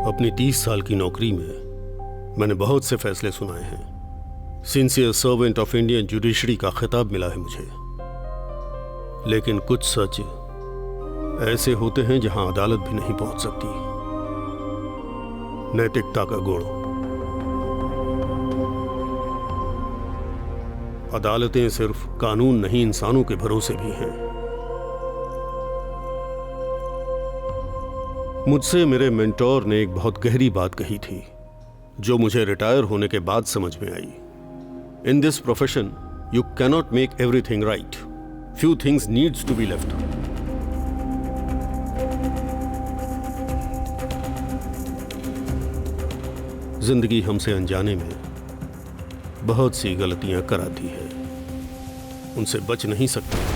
अपनी 30 साल की नौकरी में मैंने बहुत से फैसले सुनाए हैं। Sincere servant of Indian judiciary का खिताब मिला है मुझे। लेकिन कुछ सच ऐसे होते हैं जहां अदालत भी नहीं पहुंच सकती। नैतिकता का गुण। अदालतें सिर्फ कानून नहीं, इंसानों के भरोसे भी हैं। मुझसे मेरे मेंटोर ने एक बहुत गहरी बात कही थी, जो मुझे रिटायर होने के बाद समझ में आई। In this profession you cannot make everything right, few things needs to be left. जिंदगी हमसे अनजाने में बहुत सी गलतियां कराती है, उनसे बच नहीं सकते।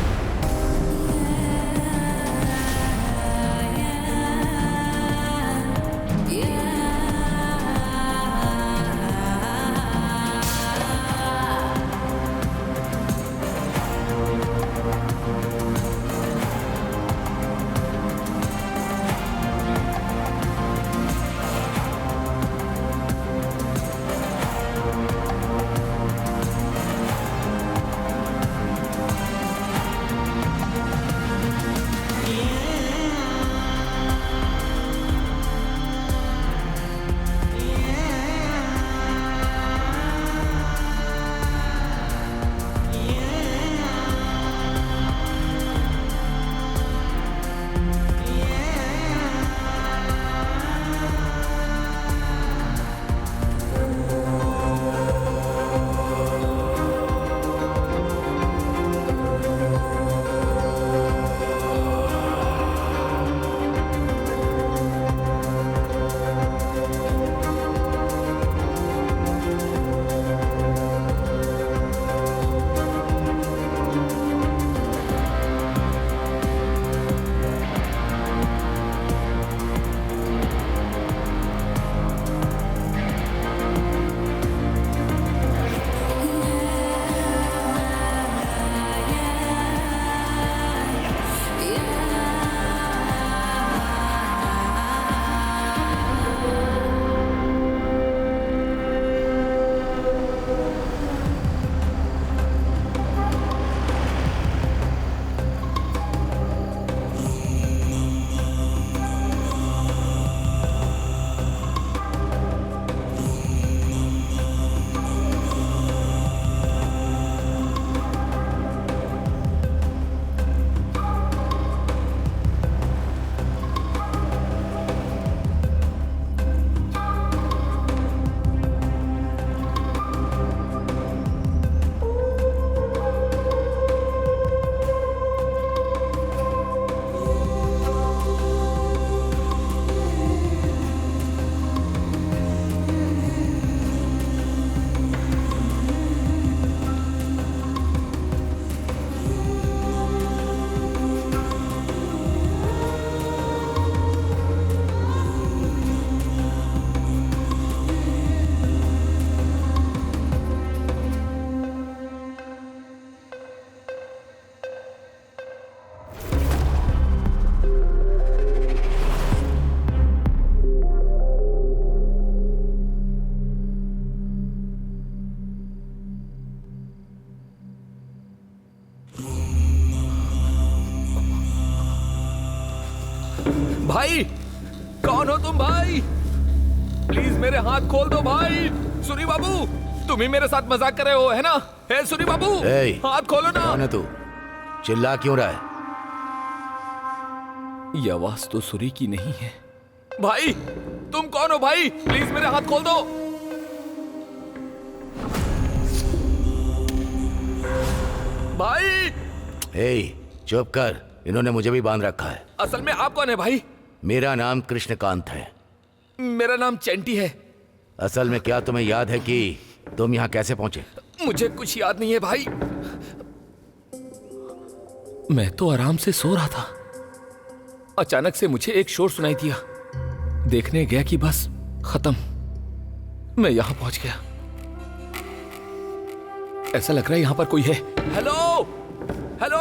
भाई, कौन हो तुम भाई? प्लीज मेरे हाथ खोल दो भाई। सूरी बाबू, तुम ही मेरे साथ मजाक कर रहे हो, है ना? हे सूरी बाबू, हाथ खोलो ना। कौन है तू? चिल्ला क्यों रहा है? ये आवाज तो सूरी की नहीं है। भाई, तुम कौन हो भाई? प्लीज मेरे हाथ खोल दो। भाई! चुप कर, इन्होंने मुझे भी बांध रखा है। असल में आप कौन है भाई? मेरा नाम कृष्णकांत है। मेरा नाम चेंटी है। असल में क्या तुम्हें याद है कि तुम यहाँ कैसे पहुंचे? मुझे कुछ याद नहीं है भाई। मैं तो आराम से सो रहा था, अचानक से मुझे एक शोर सुनाई दिया। देखने गया कि बस खत्म, मैं यहां पहुंच गया। ऐसा लग रहा है यहाँ पर कोई है। Hello hello.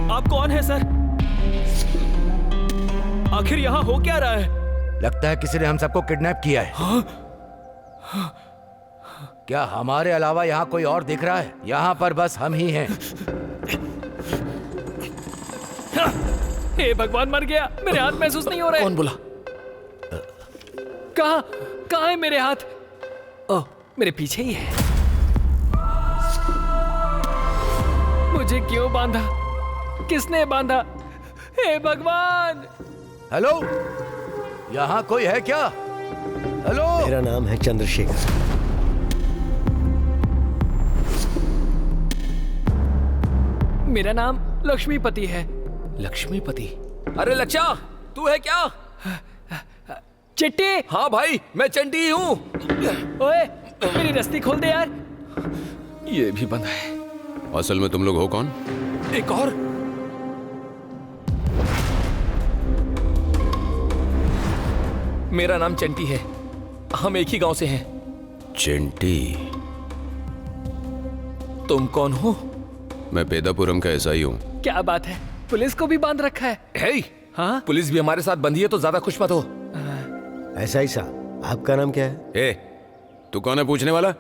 आप कौन है सर? आखिर यहाँ हो क्या रहा है? लगता है किसी ने हम सबको किडनैप किया है। हाँ? क्या हमारे अलावा यहाँ कोई और दिख रहा है? यहाँ पर बस हम ही हैं। हे भगवान, मर गया। मेरे हाथ महसूस नहीं हो रहे। कौन बोला? कहाँ है मेरे हाथ? ओह, मेरे पीछे ही है। मुझे क्यों बांधा? किसने बांधा? हे भगवान। हेलो, यहाँ कोई है क्या? हेलो। मेरा नाम है चंद्रशेखर। मेरा नाम लक्ष्मीपति है। लक्ष्मीपति? अरे लक्षा, तू है क्या? चिट्टी। हाँ भाई, मैं चंटी हूँ। ओए, मेरी रस्सी खोल दे यार। ये भी बंद है। असल में तुम लोग हो कौन? एक और। मेरा नाम चंटी है। हम एक ही गांव से हैं। चेंटी। तुम कौन हो? मैं पेदापुरम का एसआई हूँ। क्या बात है, पुलिस को भी बांध रखा है। हे, हाँ? पुलिस भी हमारे साथ बंधी है तो ज्यादा खुश मत हो। ऐसा ही साहब, आपका नाम क्या है? ए, तू कौन है पूछने वाला?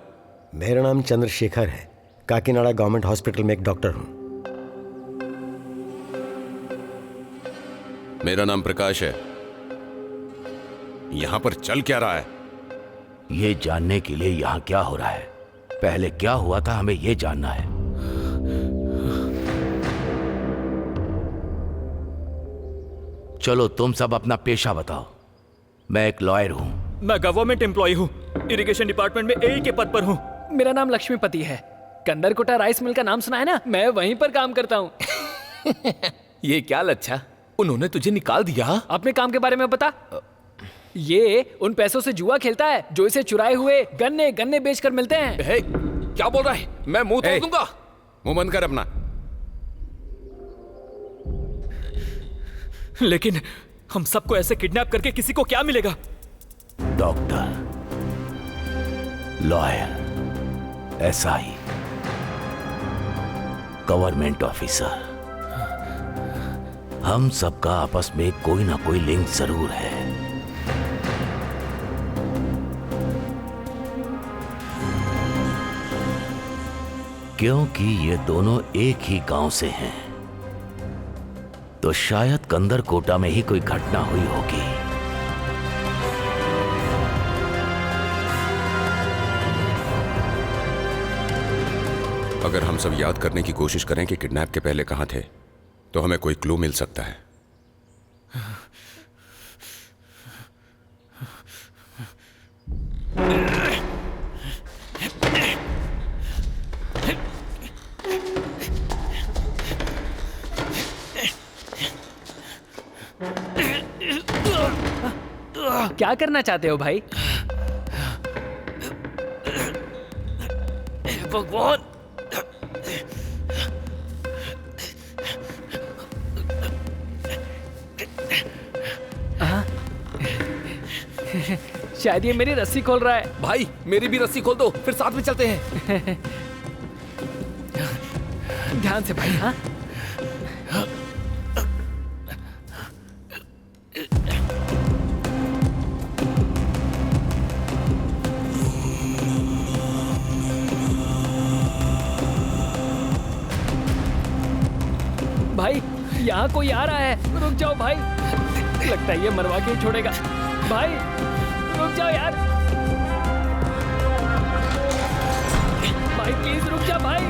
मेरा नाम चंद्रशेखर है। काकीनाडा गवर्नमेंट हॉस्पिटल में एक डॉक्टर हूँ। मेरा नाम प्रकाश है। यहाँ पर चल क्या रहा है? ये जानने के लिए यहाँ क्या हो रहा है, पहले क्या हुआ था, हमें ये जानना है। चलो तुम सब अपना पेशा बताओ। मैं एक लॉयर हूँ। मैं गवर्नमेंट एम्प्लॉय हूँ, इरिगेशन डिपार्टमेंट में एई के पद पर हूँ। मेरा नाम लक्ष्मीपति है। कंदरकोटा राइस मिल का नाम सुना है ना? मैं वहीं पर काम करता हूँ। ये क्या लच्छा, उन्होंने तुझे निकाल दिया? अपने काम के बारे में बता। ये उन पैसों से जुआ खेलता है जो इसे चुराए हुए गन्ने बेचकर मिलते हैं। हे, क्या बोल रहा है? मैं मुंह तोड़ दूंगा। मुंह बंद कर अपना। लेकिन हम सबको ऐसे किडनैप करके किसी को क्या मिलेगा? Doctor, lawyer, SI, government officer, हम सबका आपस में कोई ना कोई लिंक जरूर है। क्योंकि ये दोनों एक ही गांव से हैं, तो शायद कंदरकोटा में ही कोई घटना हुई होगी। अगर हम सब याद करने की कोशिश करें कि किडनैप के पहले कहां थे, तो हमें कोई क्लू मिल सकता है। क्या करना चाहते हो भाई? भगवान, शायद ये मेरी रस्सी खोल रहा है। भाई, मेरी भी रस्सी खोल दो, फिर साथ में चलते हैं। ध्यान से भाई। हाँ, भाई यहाँ कोई आ रहा है। रुक जाओ भाई, लगता है ये मरवा के ही छोड़ेगा। भाई रुक जाओ यार, भाई प्लीज रुक जा भाई।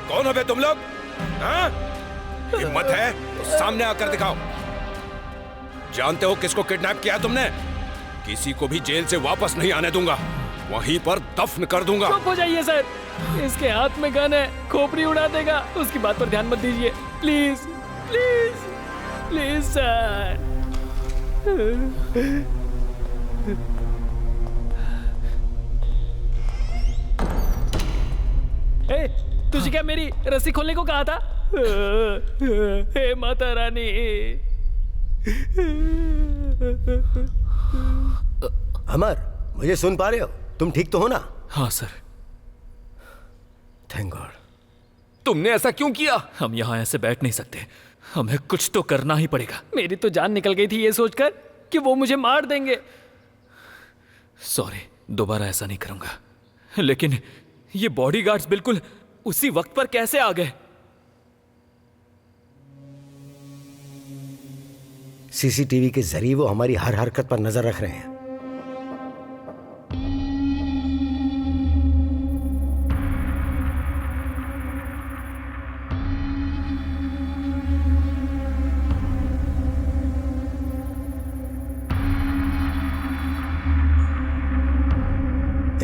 कौन हो बे तुम लोग? हाँ? हिम्मत है तो सामने आकर दिखाओ। जानते हो किसको किडनैप किया तुमने? किसी को भी जेल से वापस नहीं आने दूंगा, वहीं पर दफन कर दूंगा। चुप हो जाइए सर, इसके हाथ में गन है, खोपड़ी उड़ा देगा। उसकी बात पर ध्यान मत दीजिए, प्लीज प्लीज प्लीज सर। ए, तुझे क्या मेरी रस्सी खोलने को कहा था? हे माता रानी। अमर, मुझे सुन पा रहे हो? तुम ठीक तो हो ना? हाँ सर। Thank God. तुमने ऐसा क्यों किया? हम यहाँ ऐसे बैठ नहीं सकते, हमें कुछ तो करना ही पड़ेगा। मेरी तो जान निकल गई थी ये सोचकर कि वो मुझे मार देंगे। सॉरी, दोबारा ऐसा नहीं करूंगा। लेकिन ये बॉडीगार्ड्स बिल्कुल उसी वक्त पर कैसे आ गए? सीसीटीवी के जरिए वो हमारी हर हरकत पर नजर रख रहे हैं।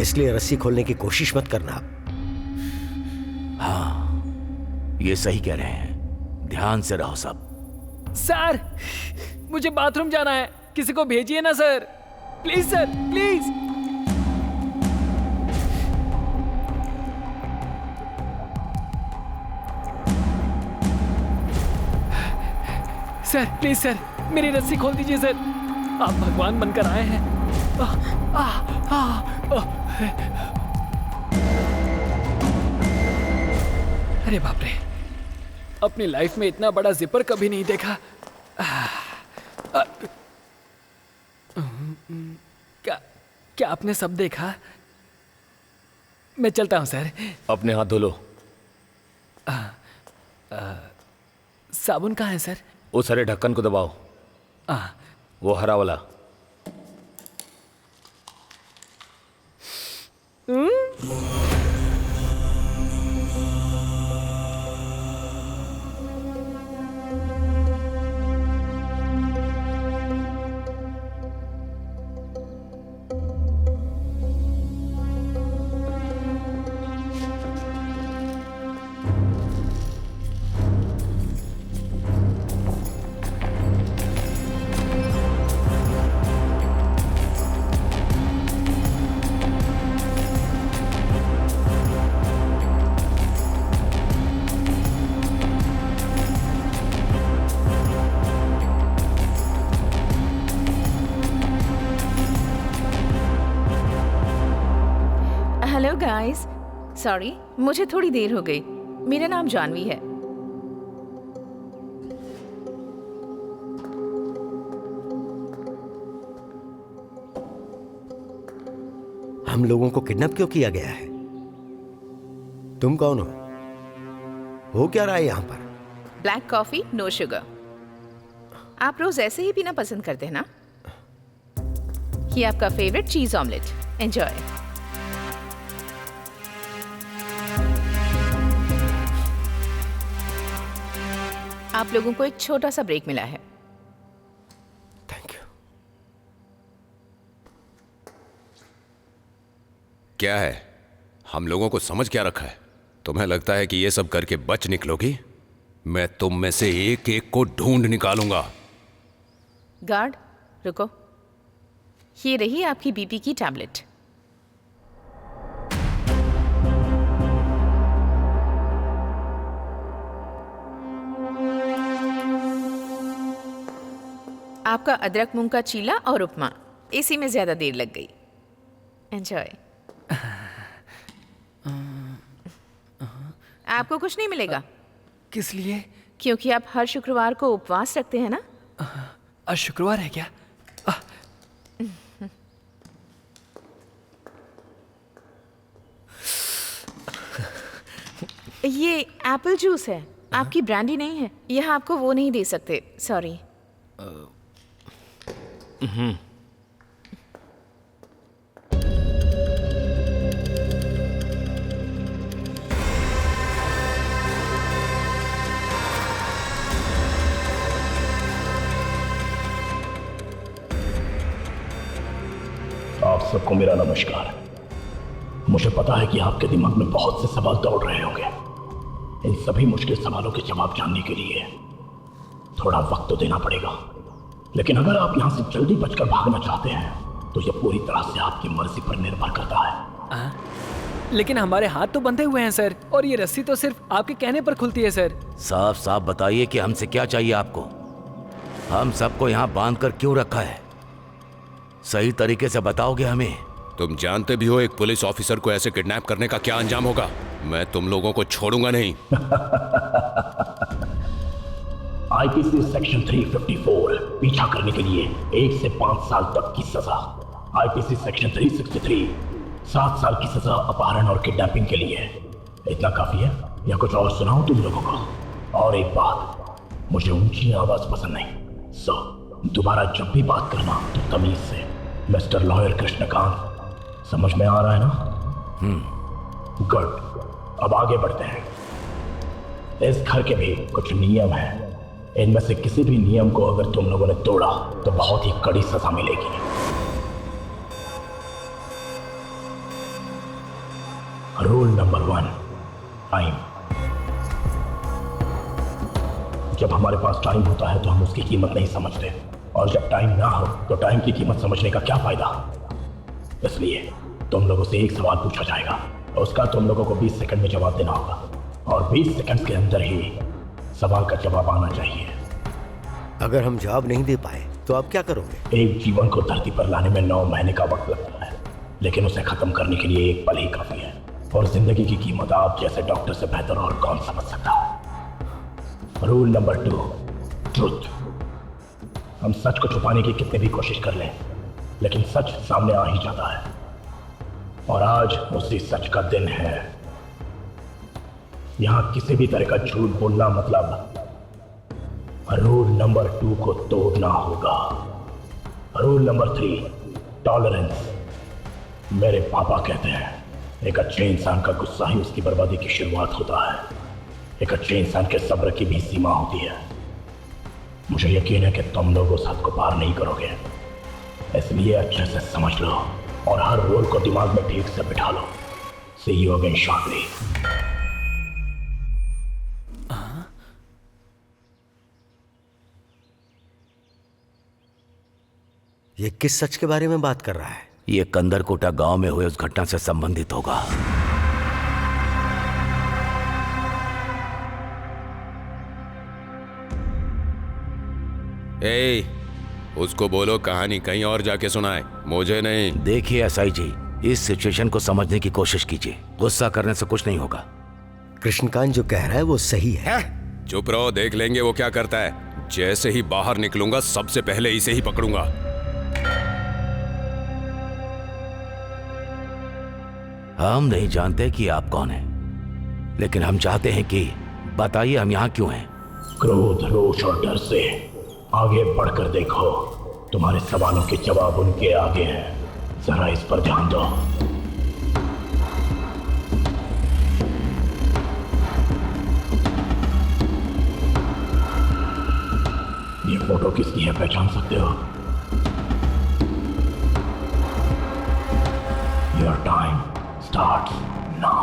इसलिए रस्सी खोलने की कोशिश मत करना। ये सही कह रहे हैं, ध्यान से रहो सब। सर, मुझे बाथरूम जाना है, किसी को भेजिए ना sir, please sir, please. Sir please sir, मेरी रस्सी खोल दीजिए सर, आप भगवान बनकर आए हैं। अरे बाप रे, अपनी लाइफ में इतना बड़ा जिपर कभी नहीं देखा। क्या आपने सब देखा? मैं चलता हूं सर। अपने हाथ धो लो। साबुन कहाँ है सर? उस हरे ढक्कन को दबाओ, वो हरा वाला। हेलो गाइस, सॉरी मुझे थोड़ी देर हो गई। मेरा नाम जानवी है। हम लोगों को किडनैप क्यों किया गया है? तुम कौन हो क्या रहा है यहाँ पर? Black coffee no sugar. आप रोज ऐसे ही पीना पसंद करते हैं ना? ये आपका फेवरेट चीज ऑमलेट, एंजॉय। आप लोगों को एक छोटा सा ब्रेक मिला है। Thank you. क्या है? हम लोगों को समझ क्या रखा है? तुम्हें लगता है कि ये सब करके बच निकलोगी? मैं तुम में से एक एक को ढूंढ निकालूंगा। गार्ड रुको, ये रही आपकी बीपी की टैबलेट। आपका अदरक मूंग का चीला और उपमा, इसी में ज्यादा देर लग गई। एंजॉय। आपको कुछ नहीं मिलेगा। किस लिए? क्योंकि आप हर शुक्रवार को उपवास रखते हैं ना? आज शुक्रवार है क्या? ये एप्पल जूस है, आपकी ब्रांडी नहीं है। यहाँ आपको वो नहीं दे सकते, सॉरी। आप सबको मेरा नमस्कार। मुझे पता है कि आपके दिमाग में बहुत से सवाल दौड़ रहे होंगे। इन सभी मुश्किल सवालों के जवाब जानने के लिए थोड़ा वक्त तो देना पड़ेगा, लेकिन अगर आप यहाँ से जल्दी बचकर भागना चाहते हैं तो यह पूरी तरह से आपकी मर्जी पर निर्भर करता है। लेकिन हमारे हाथ तो बंधे हुए हैं सर, और ये रस्सी तो सिर्फ आपके कहने पर खुलती है सर। साफ साफ बताइए कि हमसे क्या चाहिए आपको? हम सबको यहाँ बांध कर क्यों रखा है? सही तरीके से बताओगे हमें? तुम जानते भी हो एक पुलिस ऑफिसर को ऐसे किडनैप करने का क्या अंजाम होगा। मैं तुम लोगों को छोड़ूंगा नहीं। आईपीसी सेक्शन 354 पीछा करने के लिए 1 से 5 साल तक की सजा। आईपीसी सेक्शन 363 7 साल की सजा अपहरण और किडनैपिंग के लिए। इतना काफी है या कुछ और सुनाऊं तुम लोगों को? और एक बात, मुझे ऊंची आवाज पसंद नहीं, सो दोबारा जब भी बात करना तो तमीज से। मिस्टर लॉयर कृष्णकांत, समझ में आ रहा है ना? गुड, अब आगे बढ़ते हैं। इस घर के भी कुछ नियम हैं। इनमें से किसी भी नियम को अगर तुम लोगों ने तोड़ा तो बहुत ही कड़ी सजा मिलेगी। Rule number 1, time. जब हमारे पास टाइम होता है तो हम उसकी कीमत नहीं समझते, और जब टाइम ना हो तो टाइम की कीमत समझने का क्या फायदा? इसलिए तुम लोगों से एक सवाल पूछा जाएगा, उसका तुम लोगों को 20 सेकंड में जवाब देना होगा, और 20 सेकंड के अंदर ही सवाल का जवाब आना चाहिए। अगर हम जवाब नहीं दे पाए तो आप क्या करोगे? एक जीवन को धरती पर लाने में 9 महीने का वक्त लगता है, लेकिन उसे खत्म करने के लिए एक पल ही काफी है। और जिंदगी की कीमत आप जैसे डॉक्टर से बेहतर और कौन समझ सकता है। Rule number 2, truth. हम सच को छुपाने की कितनी भी कोशिश कर लें, लेकिन सच सामने आ ही जाता है, और आज उसी सच का दिन है। यहां किसी भी तरह का झूठ बोलना मतलब रूल नंबर 2 को तोड़ना होगा। Rule number 3, tolerance. मेरे पापा कहते हैं एक अच्छे इंसान का गुस्सा ही उसकी बर्बादी की शुरुआत होता है। एक अच्छे इंसान के सब्र की भी सीमा होती है। मुझे यकीन है कि तुम लोग उस हद को पार नहीं करोगे, इसलिए अच्छे से समझ लो और हर रोल को दिमाग में ठीक से बिठा लो। See you again shortly. ये किस सच के बारे में बात कर रहा है? ये कंदरकोटा गांव में हुए उस घटना से संबंधित होगा। ए, उसको बोलो कहानी कहीं और जाके सुनाए, मुझे नहीं। देखिए एसआई जी, इस सिचुएशन को समझने की कोशिश कीजिए। गुस्सा करने से कुछ नहीं होगा। कृष्णकांत जो कह रहा है वो सही है। चुप रहो, देख लेंगे वो क्या करता है। जैसे ही बाहर निकलूंगा सबसे पहले इसे ही पकड़ूंगा। हम नहीं जानते कि आप कौन हैं, लेकिन हम चाहते हैं कि बताइए हम यहाँ क्यों हैं। क्रोध, रोष और डर से आगे बढ़कर देखो। तुम्हारे सवालों के जवाब उनके आगे हैं, जरा इस पर ध्यान दो। ये फोटो किसकी है, पहचान सकते हो? Your time starts now.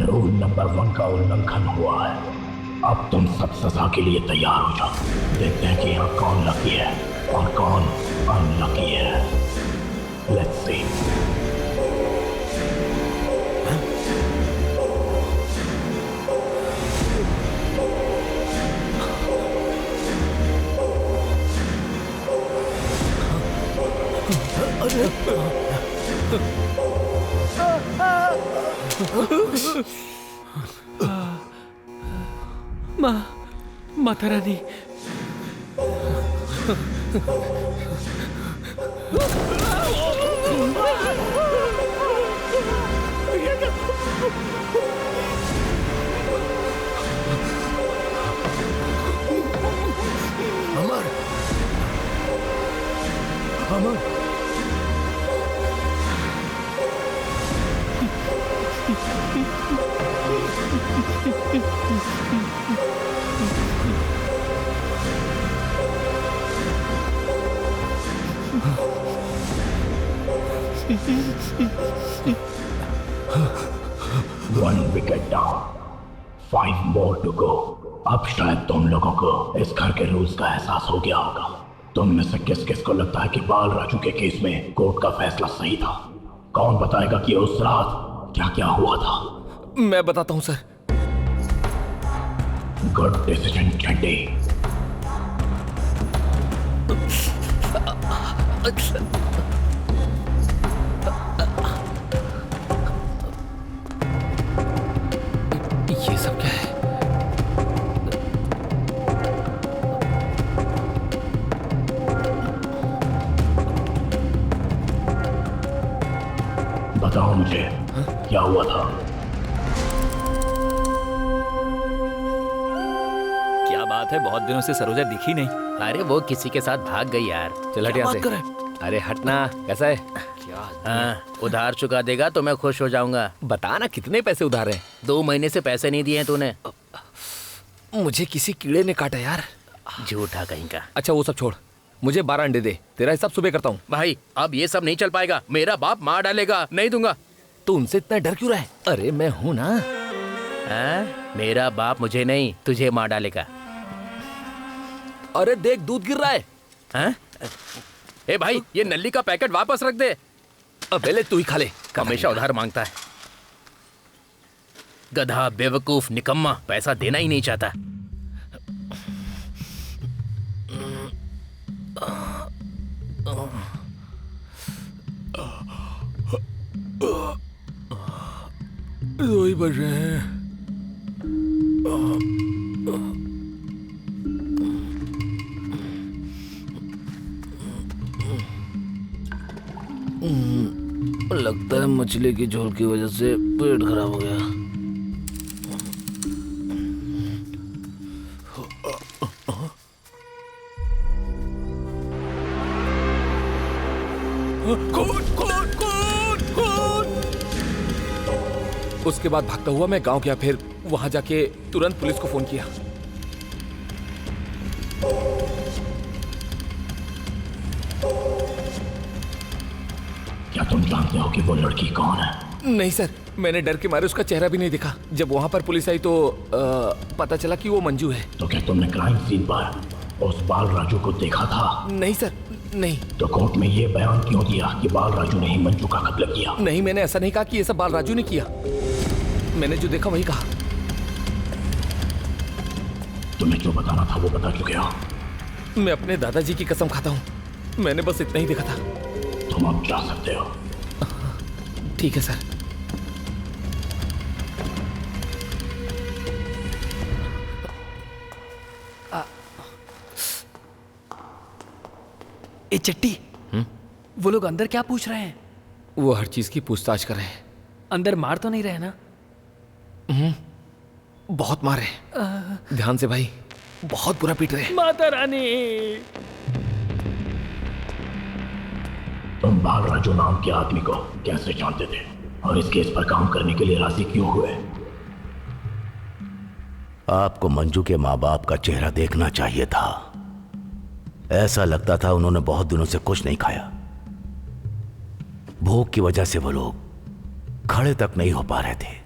Rule number 1 का उल्लंघन हुआ है। अब तुम सब सजा के लिए तैयार हो जाओ। देखते हैं कि यहाँ कौन लकी है और कौन अनलकी है। Let's see. Mata Rani. Amar, Amar, One wicket down, 5 more to go. अब शायद तुम लोगों को इस घर के रूल्स का एहसास हो गया होगा। तुम में से किस किस को लगता है कि बाल राजू के केस में कोर्ट का फैसला सही था? कौन बताएगा कि उस रात क्या क्या हुआ था? मैं बताता हूँ सर। Good decision Chandi. ये सब क्या है? बताओ मुझे, क्या हुआ था? क्या बात है, बहुत दिनों से सरोजा दिखी नहीं। अरे वो किसी के साथ भाग गई यार। चल हट यहाँ से। अरे हटना। कैसा है? हाँ, उधार चुका देगा तो मैं खुश हो जाऊंगा। बता ना कितने पैसे उधार हैं? 2 महीने से पैसे नहीं दिए हैं तूने। मुझे किसी कीड़े ने काटा यार। झूठा कहीं का। अच्छा वो सब छोड़, मुझे 12 अंडे दे, तेरा हिसाब सुबह करता हूँ। भाई अब ये सब नहीं चल पाएगा, मेरा बाप मार डालेगा, नहीं दूंगा। तू उनसे इतना डर क्यों रहा है? अरे मैं हूँ ना। मेरा बाप मुझे नहीं तुझे मार डालेगा। अरे देख दूध गिर रहा है। हाँ? ए भाई ये नल्ली का पैकेट वापस रख दे। अब पहले तू ही खा ले। हमेशा उधार मांगता है। गधा, बेवकूफ, निकम्मा, पैसा देना ही नहीं चाहता। दो ही बज रहे हैं। लगता है मछली की झोल की वजह से पेट खराब हो गया। उसके बाद भागता हुआ मैं गांव गया, फिर वहां जाके तुरंत पुलिस को फोन किया। क्या तुम जानते हो कि वो लड़की कौन है? नहीं सर, मैंने डर के मारे उसका चेहरा भी नहीं देखा। जब वहां पर पुलिस आई तो पता चला कि वो मंजू है। तो क्या तुमने क्राइम सीन पर उस बाल राजू को देखा था? नहीं सर, नहीं। तो कोर्ट में ये बयान क्यों दिया कि बाल राजू ने ही मंजू का कत्ल किया? नहीं, मैंने ऐसा नहीं कहा कि ये सब बाल राजू ने किया। मैंने जो देखा वही कहा। तुम्हें जो बताना था वो बता चुके हो। मैं अपने दादाजी की कसम खाता हूँ, मैंने बस इतना ही देखा था। तुम अब जा सकते हो। ठीक है सर। ए चट्टी, वो लोग अंदर क्या पूछ रहे हैं? वो हर चीज की पूछताछ कर रहे हैं। अंदर मार तो नहीं रहे ना? बहुत मारे। ध्यान से भाई, बहुत बुरा पीट रहे हैं। माता रानी। तुम बाल राजू नाम के आदमी को कैसे जानते थे और इस केस पर काम करने के लिए राजी क्यों हुए? आपको मंजू के माँ बाप का चेहरा देखना चाहिए था। ऐसा लगता था उन्होंने बहुत दिनों से कुछ नहीं खाया। भूख की वजह से वो लोग खड़े तक नहीं हो पा रहे थे।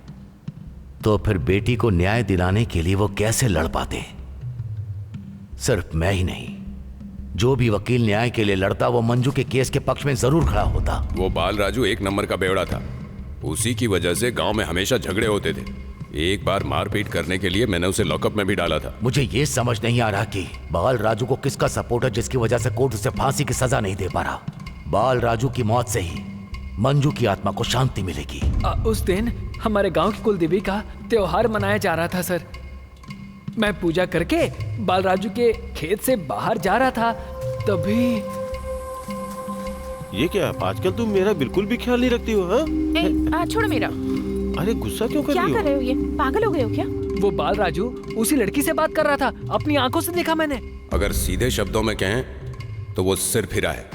तो फिर बेटी को न्याय दिलाने के लिए वो कैसे लड़ पाते? सिर्फ मैं ही नहीं, जो भी वकील न्याय के लिए लड़ता वो मंजू के केस के पक्ष में जरूर खड़ा होता। वो बाल राजू 1 नंबर का बेवड़ा था। उसी की वजह से गांव में हमेशा झगड़े होते थे। एक बार मारपीट करने के लिए मैंने उसे लॉकअप में भी डाला था। मुझे ये समझ नहीं आ रहा कि बाल राजू को किसका सपोर्ट है जिसकी वजह से कोर्ट उसे फांसी की सजा नहीं दे पा रहा। बाल राजू की मौत से ही मंजू की आत्मा को शांति मिलेगी। उस दिन हमारे गांव की कुलदेवी का त्योहार मनाया जा रहा था सर। मैं पूजा करके बालराजू के खेत से बाहर जा रहा था, तभी ये क्या, आजकल तुम मेरा बिल्कुल भी ख्याल नहीं रखती हो? हाँ, छोड़ो मेरा। अरे गुस्सा क्यों कर रही हो? क्या कर रहे हो? ये पागल हो गए हो क्या? वो बालराजू उसी लड़की से बात कर रहा था, अपनी आंखों से देखा मैंने। अगर सीधे शब्दों में कहें तो वो सिर फिरा है,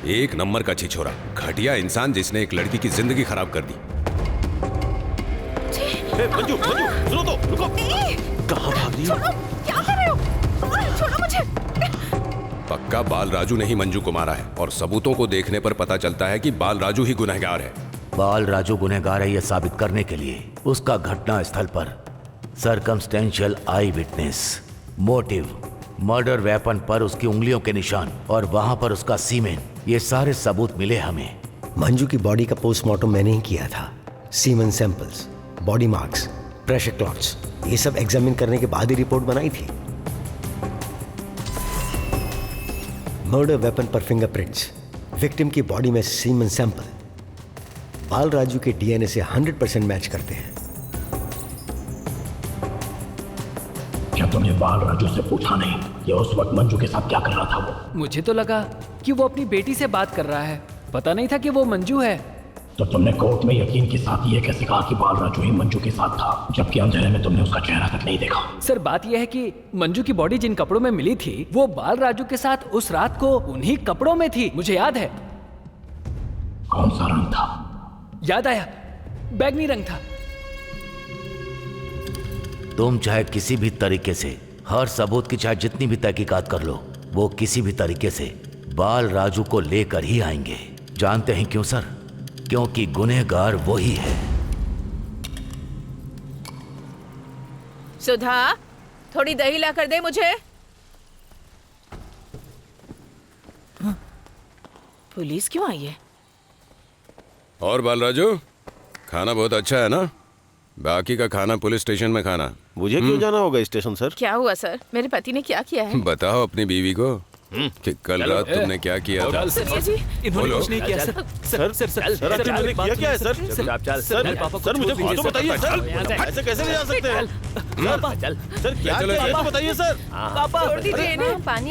एक नंबर का छिछोरा, घटिया इंसान जिसने एक लड़की की जिंदगी खराब कर दी। मंजू, मंजू, सुनो तो, रुको। कहाँ भाग रही हो? क्या कर रहे हो? छोड़ो मुझे। पक्का बालराजू ने ही मंजू को मारा है और सबूतों को देखने पर पता चलता है कि बालराजू ही गुनहगार है। बालराजू गुनहगार है यह साबित करने के लिए उसका घटना स्थल पर सर्कमस्टेंशियल आई विटनेस, मोटिव, मर्डर वेपन पर उसकी उंगलियों के निशान और वहां पर उसका सीमेन, ये सारे सबूत मिले हमें। मंजू की बॉडी का पोस्टमार्टम मैंने ही किया था। Semen samples, body marks, pressure clots, ये सब एग्जामिन करने के बाद ही रिपोर्ट बनाई थी। मर्डर वेपन पर फिंगरप्रिंट्स, विक्टिम की बॉडी में सीमेन सैंपल बालराजू के डीएनए से 100% मैच करते हैं। क्या तुमने बालराजू से पूछा नहीं कि उस वक्त मंजू के साथ क्या कर रहा था वो? मुझे तो लगा कि वो अपनी बेटी से बात कर रहा है, पता नहीं था कि वो मंजू है। तो तुमने कोर्ट में यकीन के साथ ये कैसे कहा कि बालराजू ही मंजू के साथ था, जबकि अंधेरे में तुमने उसका चेहरा तक नहीं देखा? सर बात यह है कि मंजू की बॉडी जिन कपड़ों में मिली थी वो बालराजू के साथ उस रात को उन्हीं कपड़ों में थी, मुझे याद है। कौन सा रंग था? याद आया, बैगनी रंग था। तुम चाहे किसी भी तरीके से, हर सबूत की चाहे जितनी भी तहकीकात कर लो, वो किसी भी तरीके से बालराजू को लेकर ही आएंगे। जानते हैं क्यों सर? क्योंकि गुनहगार वही है। सुधा, थोड़ी दही ला कर दे मुझे। पुलिस क्यों आई है? और बालराजू, खाना बहुत अच्छा है ना? बाकी का खाना पुलिस स्टेशन में खाना। मुझे क्यों जाना होगा स्टेशन सर? क्या हुआ सर? मेरे पति ने क्या किया है? बताओ अपनी बीवी को कि कल रात तुमने क्या किया था। इन्होंने कुछ नहीं किया सर। सर मैंने किया क्या है सर? सर मुझे बात तो बताइए सर, ऐसे कैसे ले जा सकते हैं? सर क्या किया है तो बताइए सर। पापा छोड़ दीजिए इन्हें, पानी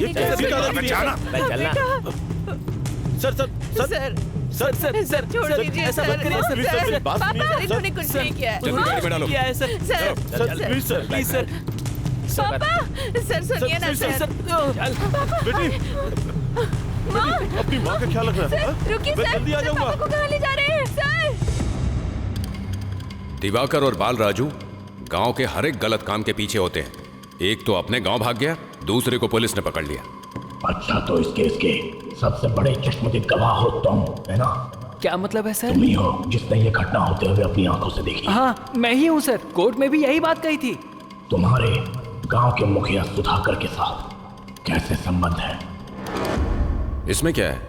सर छोड़ दीजिए। ऐसा मत करिए सर। पापा इन्होंने कुछ नहीं किया है। Sir please sir. पापा सर सुनिए ना सर। बेटी अपनी माँ का ख्याल रखना। रुकिए सर, जल्दी आ जाऊंगा। पापा को कहाँ ले जा रहे हैं सर? दिवाकर और बालराजू गांव के हर एक गलत काम के पीछे होते हैं। एक तो अपने गांव भाग गया, दूसरे को पुलिस ने पकड़ लिया। अच्छा, तो इस केस के सबसे बड़े चश्मदीद गवाह हो तुम, है ना? क्या मतलब है सर? तुम ही हो जिसने ये घटना होते हुए अपनी आंखों से देखी। हाँ मैं ही हूँ सर, कोर्ट में भी यही बात कही थी। तुम्हारे गांव के मुखिया सुधाकर के साथ कैसे संबंध है? इसमें क्या है?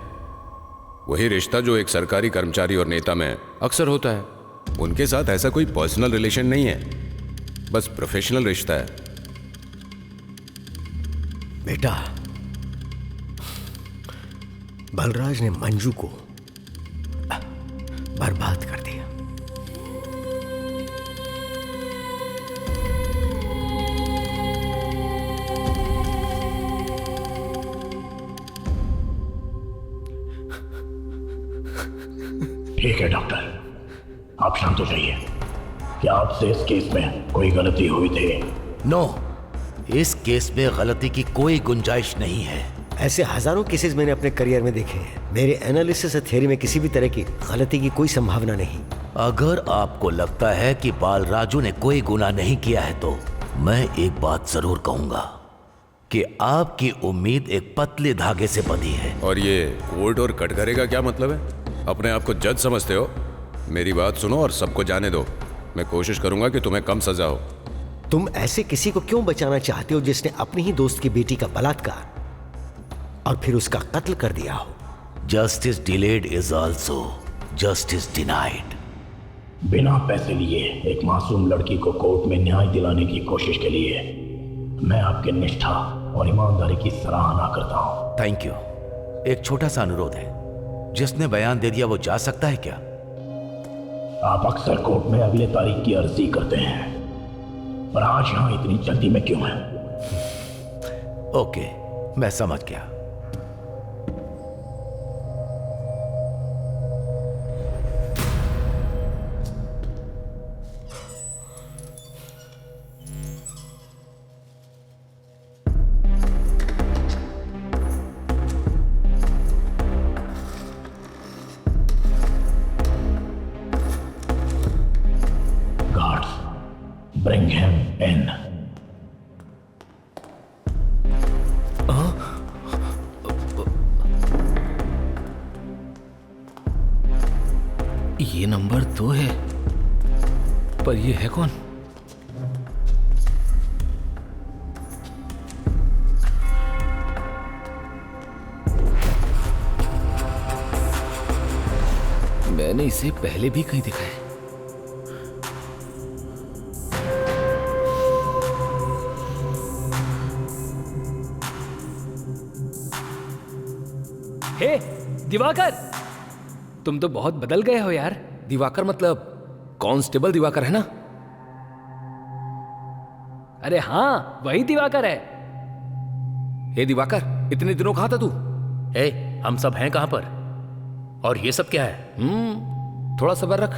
वही रिश्ता जो एक सरकारी कर्मचारी और नेता में अक्सर होता है। उनके साथ ऐसा कोई पर्सनल रिलेशन नहीं है, बस प्रोफेशनल रिश्ता है। बेटा, बलराज ने मंजू को बर्बाद कर दिया। ठीक है डॉक्टर, आप शांत हो जाइए। क्या आपसे इस केस में कोई गलती हुई थी? नो, इस केस में गलती की कोई गुंजाइश नहीं है। ऐसे हजारों केसेस मैंने अपने करियर में देखे हैं। मेरे एनालिसिस और थ्योरी में किसी भी तरह की गलती की कोई संभावना नहीं। अगर आपको लगता है कि बालराजू ने कोई गुनाह नहीं किया है तो मैं एक बात जरूर कहूंगा कि आपकी उम्मीद एक पतले धागे से बंधी है। और ये कोर्ट और कटघरे का क्या मतलब है? अपने आप को जज समझते हो? मेरी बात सुनो और सबको जाने दो। मैं कोशिश करूंगा कि तुम्हें कम सजा हो। तुम ऐसे किसी को क्यों बचाना चाहते हो जिसने अपनी ही दोस्त की बेटी का बलात्कार और फिर उसका कत्ल कर दिया हो? Justice delayed is also justice denied. बिना पैसे लिए एक मासूम लड़की को कोर्ट में न्याय दिलाने की कोशिश के लिए मैं आपके निष्ठा और ईमानदारी की सराहना करता हूं। Thank you. एक छोटा सा अनुरोध है, जिसने बयान दे दिया वो जा सकता है क्या? आप अक्सर कोर्ट में अगले तारीख की अर्जी करते हैं, पर आज यहां इतनी जल्दी में क्यों हैं? ओके, मैं समझ गया। Bring him in. ये नंबर 2 है, पर ये है कौन? मैंने इसे पहले भी कहीं देखा है। हे दिवाकर, तुम तो बहुत बदल गए हो यार। दिवाकर मतलब कांस्टेबल दिवाकर है ना? अरे हाँ, वही दिवाकर है। हे दिवाकर, इतने दिनों कहाँ था तू? ए, हम सब हैं कहां पर? और ये सब क्या है? थोड़ा सब्र रख,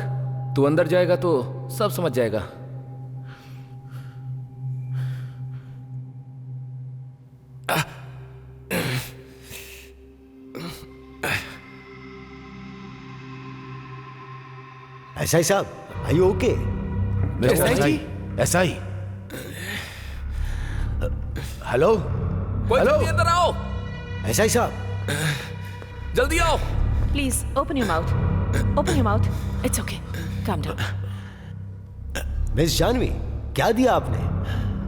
तू अंदर जाएगा तो सब समझ जाएगा। एसआई साहब, are you okay? SI, hello hello, अंदर आओ। एसआई साहब, जल्दी आओ। Please open your mouth. Open your mouth. It's okay. Calm down. Miss Janvi, क्या दिया आपने?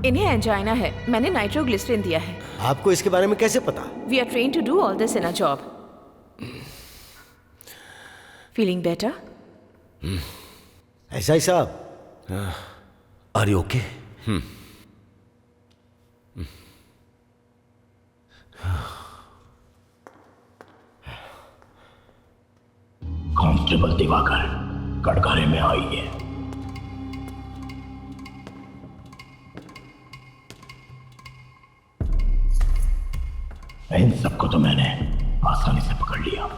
इन्हें एंजाइना है, मैंने नाइट्रोग्लिसरीन दिया है। आपको इसके बारे में कैसे पता? We are trained to do all this in our job. Feeling better? SI साहब, are you okay? Constable Diwakar कटघरे में आइए। इन सबको तो मैंने आसानी से पकड़ लिया,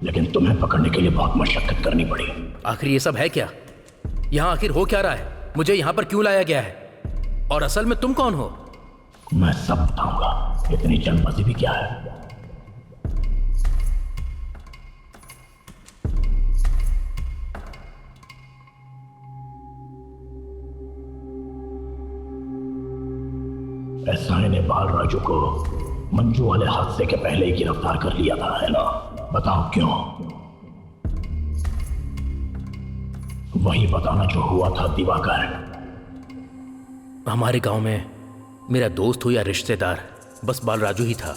लेकिन तुम्हें पकड़ने के लिए बहुत मशक्कत करनी पड़ी। आखिर ये सब है क्या? यहाँ आखिर हो क्या रहा है? मुझे यहाँ पर क्यों लाया गया है? और असल में तुम कौन हो? मैं सब बताऊंगा, इतनी जल्दबाजी भी क्या है? एसआई ने बाल राजू को मंजू वाले हादसे के पहले ही गिरफ्तार कर लिया था, है ना? बताओ क्यों? वही बताना जो हुआ था दिवाकर। हमारे गांव में मेरा दोस्त हो या रिश्तेदार, बस बाल राजू ही था।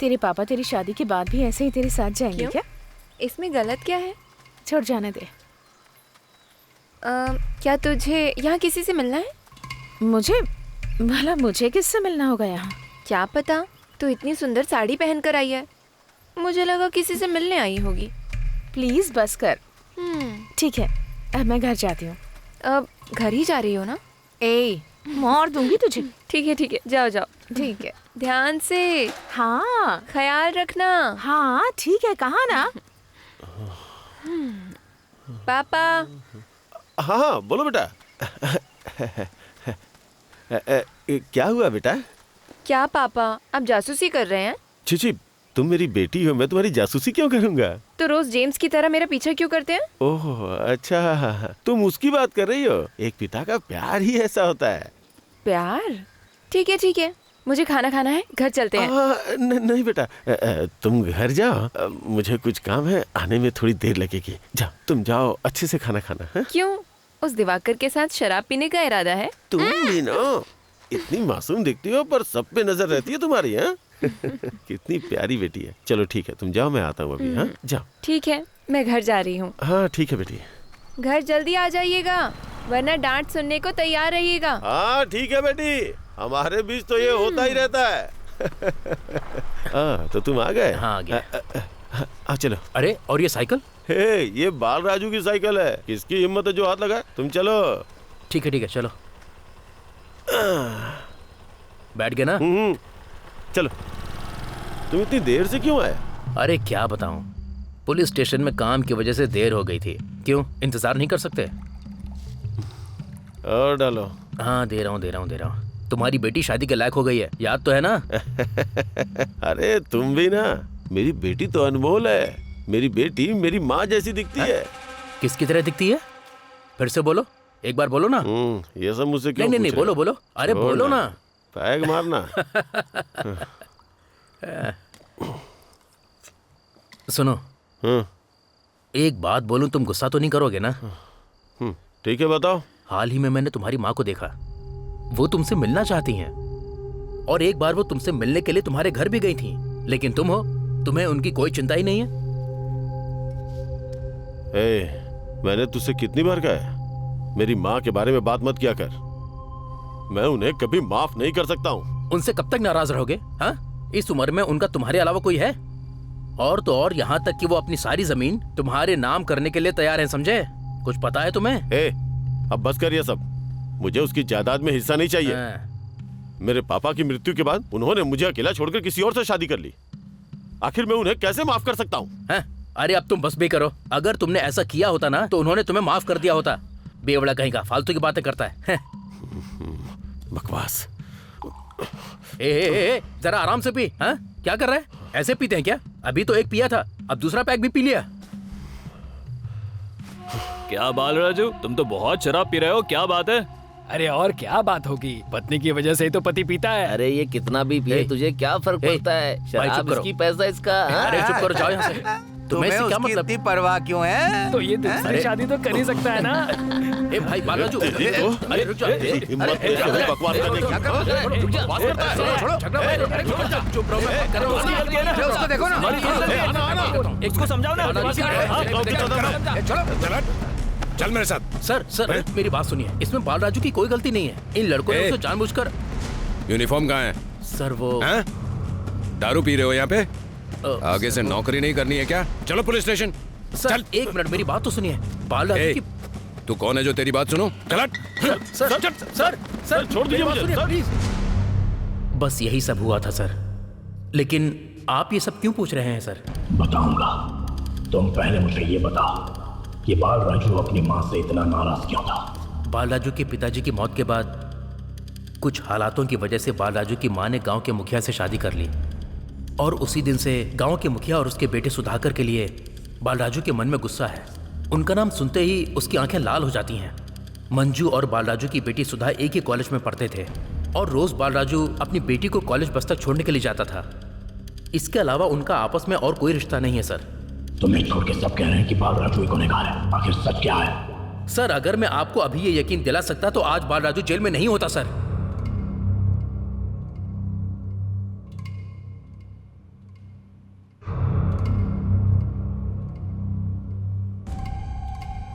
तेरे पापा तेरी शादी के बाद भी ऐसे ही तेरे साथ जाएंगे क्या? इसमें गलत क्या है? छोड़ जाने दे। क्या तुझे यहाँ किसी से मिलना है? मुझे? भला मुझे किससे मिलना होगा यहाँ? क्या पता, तू इतनी सुंदर साड़ी पहन कर आई है, मुझे लगा किसी से मिलने आई होगी। प्लीज बस कर। ठीक है, अब मैं घर जाती हूँ। अब घर ही जा रही हो ना? ए, मार दूंगी तुझे। ठीक है, जाओ जाओ। ठीक है, ध्यान से। हाँ, ख्याल रखना। हाँ ठीक है, कहा ना। पापा। हाँ बोलो बेटा। क्या हुआ बेटा? क्या पापा, आप जासूसी कर रहे हैं? छिछी, तुम मेरी बेटी हो, मैं तुम्हारी जासूसी क्यों करूंगा? तो रोज जेम्स की तरह मेरा पीछा क्यों करते हैं? ओह अच्छा, तुम उसकी बात कर रही हो। एक पिता का प्यार ही ऐसा होता है। प्यार? ठीक है, मुझे खाना खाना है, घर चलते हैं। नहीं बेटा, तुम घर जाओ, मुझे कुछ काम है, आने में थोड़ी देर लगेगी। जाओ, तुम जाओ, अच्छे से खाना खाना है? क्यों, उस दिवाकर के साथ शराब पीने का इरादा है? तुम भी ना इतनी मासूम दिखती हो, पर सब पे नजर रहती है तुम्हारी। है कितनी प्यारी बेटी है। चलो ठीक है, तुम जाओ, मैं आता हूँ अभी। हाँ जाओ। ठीक है, मैं घर जा रही हूँ। हाँ ठीक है बेटी। घर जल्दी आ जाइएगा, वरना डांट सुनने को तैयार रहिएगा। हाँ ठीक है बेटी, हमारे बीच तो ये होता ही रहता है। तो तुम आ गए? हाँ, आ गया। चलो। अरे और ये साइकिल? हे, ये बाल राजू की साइकिल है। किसकी हिम्मत है जो हाथ लगाए? तुम चलो। ठीक है चलो। बैठ गए ना? चलो। तुम इतनी देर से क्यों आए? अरे क्या बताऊं, पुलिस स्टेशन में काम की वजह से देर हो गई थी। क्यों, इंतजार नहीं कर सकते? और डालो। हाँ, दे रहा हूँ। तुम्हारी बेटी शादी के लायक हो गई है, याद तो है ना? अरे तुम भी ना। मेरी बेटी तो अनमोल है। मेरी बेटी मेरी माँ जैसी दिखती है। किसकी तरह दिखती है? फिर से बोलो, एक बार बोलो ना। ये सब मुझसे क्यों? नहीं, बोलो। अरे बोलो ना। पैग मारना। सुनो, एक बात बोलूं, तुम गुस्सा तो नहीं करोगे ना? ठीक है, बताओ। हाल ही में मैंने तुम्हारी माँ को देखा। वो तुमसे मिलना चाहती हैं, और एक बार वो तुमसे मिलने के लिए तुम्हारे घर भी गई थी, लेकिन तुम हो, तुम्हें उनकी कोई चिंता ही नहीं है। मैंने तुझसे कितनी बार कहा है, मेरी माँ के बारे में बात मत किया कर। मैं उन्हें कभी माफ नहीं कर सकता हूँ। उनसे कब तक नाराज रहोगे? हाँ, इस उम्र में उनका तुम्हारे अलावा कोई है? और तो और यहाँ तक कि वो अपनी सारी जमीन तुम्हारे नाम करने के लिए तैयार है, समझे? कुछ पता है तुम्हें? अब बस कर ये सब। मुझे उसकी जायदाद में हिस्सा नहीं चाहिए। मेरे पापा की मृत्यु के बाद उन्होंने मुझे अकेला छोड़कर किसी और से शादी कर ली। आखिर मैं उन्हें कैसे माफ कर सकता हूँ? अरे अब तुम बस भी करो। अगर तुमने ऐसा किया होता ना तो उन्होंने तुम्हें माफ कर दिया होता। बेवड़ा कहीं का, फालतू की बातें करता है। बकवास। जरा आराम से पी। हाँ, क्या कर रहा है? ऐसे पीते हैं क्या? अभी तो एक पिया था, अब दूसरा पैक भी पी लिया। क्या बाल राजू, तुम तो बहुत शराब पी रहे हो, क्या बात है? अरे और क्या बात होगी, पत्नी की वजह से ही तो पति पीता है। अरे ये कितना भी पिए तुझे क्या फर्क पड़ता है? शराब इसकी, पैसा इसका। अरे चुप करो, जाओ यहाँ से। तुम्हें क्या मतलब? इतनी परवाह क्यों है? तो ये दूसरी शादी तो कर ही सकता है ना। ए भाई बाल राजू, अरे रुक जाओ। बकवास करने की। चुप रहो। उसको देखो ना, इसको समझाओ ना। चल मेरे साथ। सर मेरी बात सुनिए, इसमें बाल राजू की कोई गलती नहीं है। इन लड़कों ने उसे जानबूझकर। यूनिफॉर्म कहाँ है? सर वो दारू पी रहे हो यहाँ पे? आगे से नौकरी नहीं करनी है क्या? चलो पुलिस स्टेशन। चल एक मिनट, मेरी बात तो सुनिए। बाल राजू की। तू कौन है जो तेरी बात सुनो? सर छोड़ दीजिए मुझे, प्लीज। बस यही सब हुआ था सर, लेकिन आप ये सब क्यों पूछ रहे हैं सर? बताऊंगा। तुम पहले मुझे ये बता कि बाल राजू अपनी माँ से इतना नाराज क्यों था? बाल राजू के पिताजी की मौत के बाद कुछ हालातों की वजह से बाल राजू की माँ ने गांव के मुखिया से शादी कर ली, और उसी दिन से गांव के मुखिया और उसके बेटे सुधाकर के लिए बाल राजू के मन में गुस्सा है। उनका नाम सुनते ही उसकी आंखें लाल हो जाती हैं। मंजू और बाल राजू की बेटी सुधा एक ही कॉलेज में पढ़ते थे, और रोज बाल राजू अपनी बेटी को कॉलेज बस तक छोड़ने के लिए जाता था। इसके अलावा उनका आपस में और कोई रिश्ता नहीं है सर। तुम्हें छोड़ के सब कह रहे हैं कि बाल राजू एक गुनहगार है, आखिर सच क्या है? सर अगर मैं आपको अभी ये यकीन दिला सकता तो आज बाल राजू जेल में नहीं होता सर।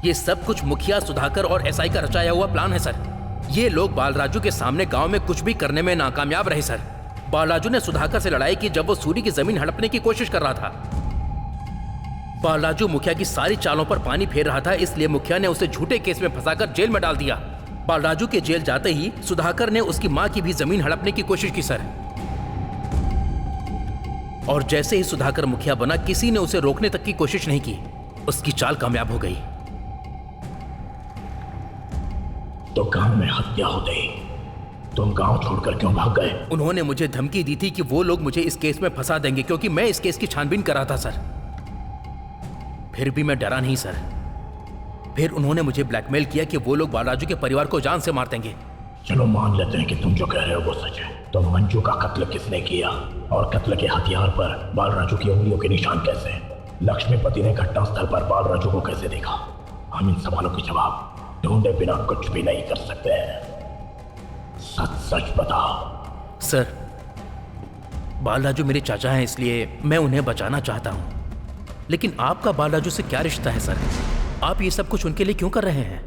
ये सब कुछ मुखिया, सुधाकर और एसआई का रचाया हुआ प्लान है सर। ये लोग बाल राजू के सामने गांव में कुछ भी करने में नाकामयाब रहे सर। बाल राजू ने सुधाकर से लड़ाई की जब वो सूरी की जमीन हड़पने की कोशिश कर रहा था। बाल राजू मुखिया की सारी चालों पर पानी फेर रहा था, इसलिए मुखिया ने उसे झूठे केस में फंसाकर जेल में डाल दिया। बाल राजू के जेल जाते ही सुधाकर ने उसकी मां की भी जमीन हड़पने की कोशिश की सर, और जैसे ही सुधाकर मुखिया बना किसी ने उसे रोकने तक की कोशिश नहीं की। उसकी चाल कामयाब हो गई। तो गांव में हत्या होते ही तुम गांव छोड़कर क्यों भाग गए? उन्होंने मुझे धमकी दी थी कि वो लोग मुझे इस केस में फंसा देंगे, क्योंकि मैं इस केस की छानबीन कर रहा था सर। फिर भी मैं डरा नहीं सर। फिर उन्होंने मुझे ब्लैकमेल किया कि वो लोग बाल राजू के परिवार को जान से मार देंगे। चलो मान लेते हैं कि तुम जो कह रहे हो वो सच है। तो मंजू का कत्ल किसने किया, और कत्ल के हथियार पर बाल राजू की उंगलियों के निशान कैसे? लक्ष्मीपति ने घटनास्थल पर बाल राजू को कैसे देखा? हम इन सवालों के जवाब ढूंढे बिना कुछ भी नहीं कर सकते हैं। सच सच बता। सर बाल राजू मेरे चाचा हैं, इसलिए मैं उन्हें बचाना चाहता हूं। लेकिन आपका बाल राजू से क्या रिश्ता है सर? आप ये सब कुछ उनके लिए क्यों कर रहे हैं?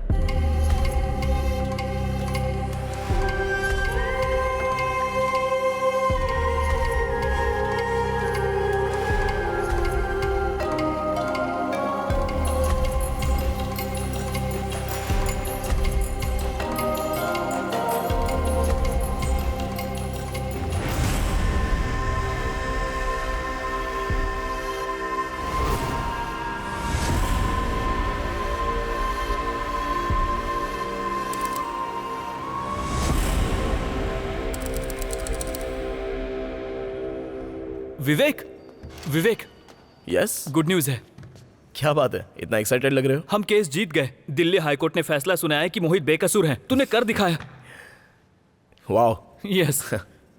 विवेक, विवेक, यस, गुड न्यूज़ है। क्या बात है, इतना एक्साइटेड लग रहे हो? हम केस जीत गए। दिल्ली हाईकोर्ट ने फैसला सुनाया कि मोहित बेकसूर हैं। तूने कर दिखाया। वाह। यस।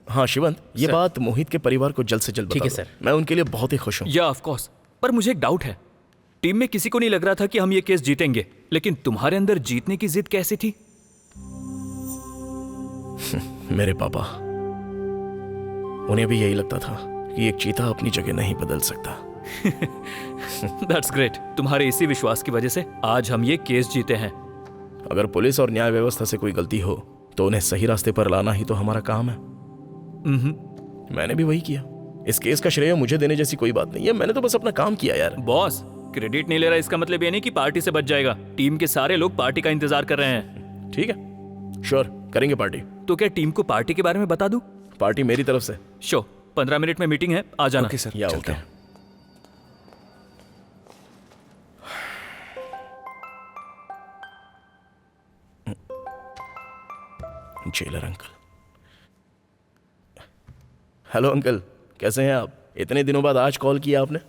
हाँ शिवंत, ये बात मोहित के परिवार को जल्द से जल्द ठीक है बता सर। दो। मैं उनके लिए बहुत ही खुश हूँ। या ऑफ कोर्स, पर मुझे एक डाउट है। टीम में किसी को नहीं लग रहा था कि हम ये केस जीतेंगे, लेकिन तुम्हारे अंदर जीतने की जिद कैसी थी? मेरे पापा, उन्हें भी यही लगता था कि एक चीता अपनी जगह नहीं बदल सकता। That's great. तुम्हारे इसी विश्वास की वजह से आज हम ये केस जीते हैं। अगर पुलिस और न्याय व्यवस्था से कोई गलती हो तो उन्हें सही रास्ते पर लाना ही तो हमारा काम है। मैंने भी वही किया। इस केस का श्रेय मुझे देने जैसी कोई बात नहीं है। मैंने तो बस अपना काम किया यार। बॉस, क्रेडिट नहीं ले रहा इसका मतलब ये नहीं कि पार्टी से बच जाएगा। टीम के सारे लोग पार्टी का इंतजार कर रहे हैं। ठीक है, श्योर, करेंगे पार्टी। तो क्या टीम को पार्टी के बारे में बता दूं? पार्टी मेरी तरफ से। शो, 15 मिनट में मीटिंग है, आ जाना। Okay sir. या okay. Jailer uncle. Hello uncle, कैसे हैं आप? इतने दिनों बाद आज कॉल किया आपने।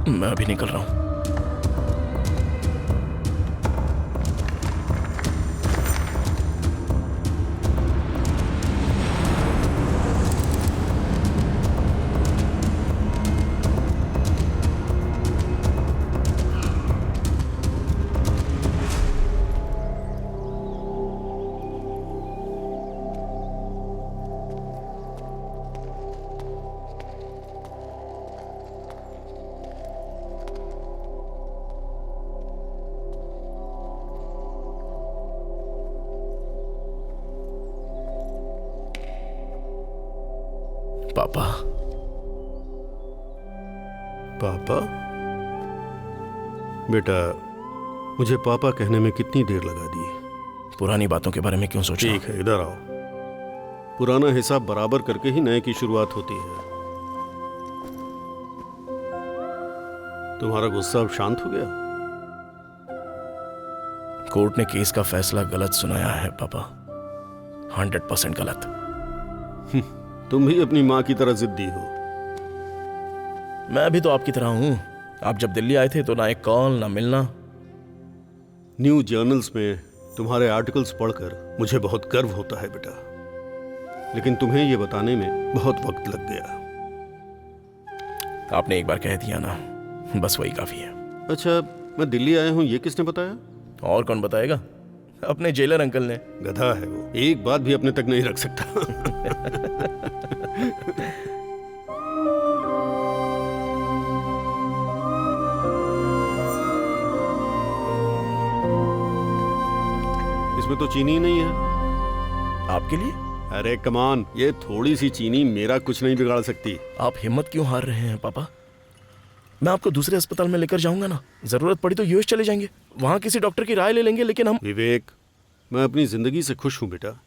मैं अभी निकल रहा हूं। पापा। पापा? बेटा, मुझे पापा कहने में कितनी देर लगा दी? पुरानी बातों के बारे में क्यों सोचा? ठीक है, इधर आओ। पुराना हिसाब बराबर करके ही नए की शुरुआत होती है। तुम्हारा गुस्सा अब शांत हो गया? कोर्ट ने केस का फैसला गलत सुनाया है पापा, 100% गलत। तुम भी अपनी माँ की तरह जिद्दी हो। मैं भी तो आपकी तरह हूं। आप जब दिल्ली आए थे तो ना एक कॉल ना मिलना। न्यूज जर्नल्स में तुम्हारे आर्टिकल्स पढ़कर मुझे बहुत गर्व होता है बेटा, लेकिन तुम्हें यह बताने में बहुत वक्त लग गया। आपने एक बार कह दिया ना, बस वही काफी है। अच्छा, मैं दिल्ली आया हूं ये किसने बताया? और कौन बताएगा? अपने जेलर अंकल ने। गधा है वो, एक बात भी अपने तक नहीं रख सकता। इसमें तो चीनी ही नहीं है। आपके लिए? अरे कमान, ये थोड़ी सी चीनी मेरा कुछ नहीं बिगाड़ सकती। आप हिम्मत क्यों हार रहे हैं पापा? मैं आपको दूसरे अस्पताल में लेकर जाऊंगा ना। जरूरत पड़ी तो यूएस चले जाएंगे, वहां किसी डॉक्टर की राय ले लेंगे। लेकिन हम विवेक, मैं अपनी जिंदगी से खुश हूं बेटा।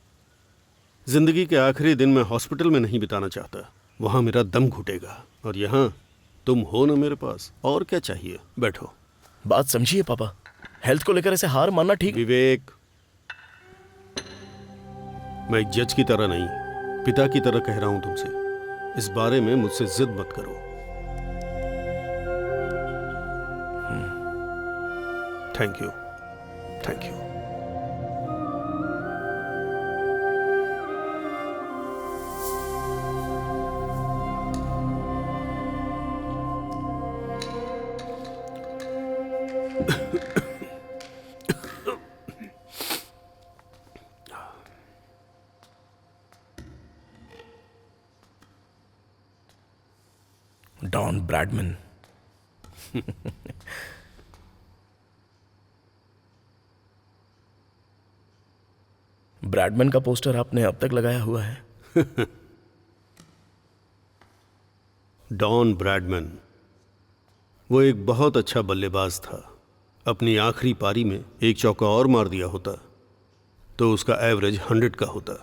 जिंदगी के आखिरी दिन मैं हॉस्पिटल में नहीं बिताना चाहता, वहां मेरा दम घुटेगा। और यहाँ तुम हो ना मेरे पास, और क्या चाहिए? बैठो। बात समझिए पापा, हेल्थ को लेकर ऐसे हार मानना ठीक? विवेक, मैं एक जज की तरह नहीं, पिता की तरह कह रहा हूं तुमसे। इस बारे में मुझसे जिद मत करो। Thank you, thank you. Don Bradman. Bradman का पोस्टर आपने अब तक लगाया हुआ है? डॉन ब्रैडमैन, वो एक बहुत अच्छा बल्लेबाज था। अपनी आखिरी पारी में एक चौका और मार दिया होता तो उसका एवरेज 100 का होता।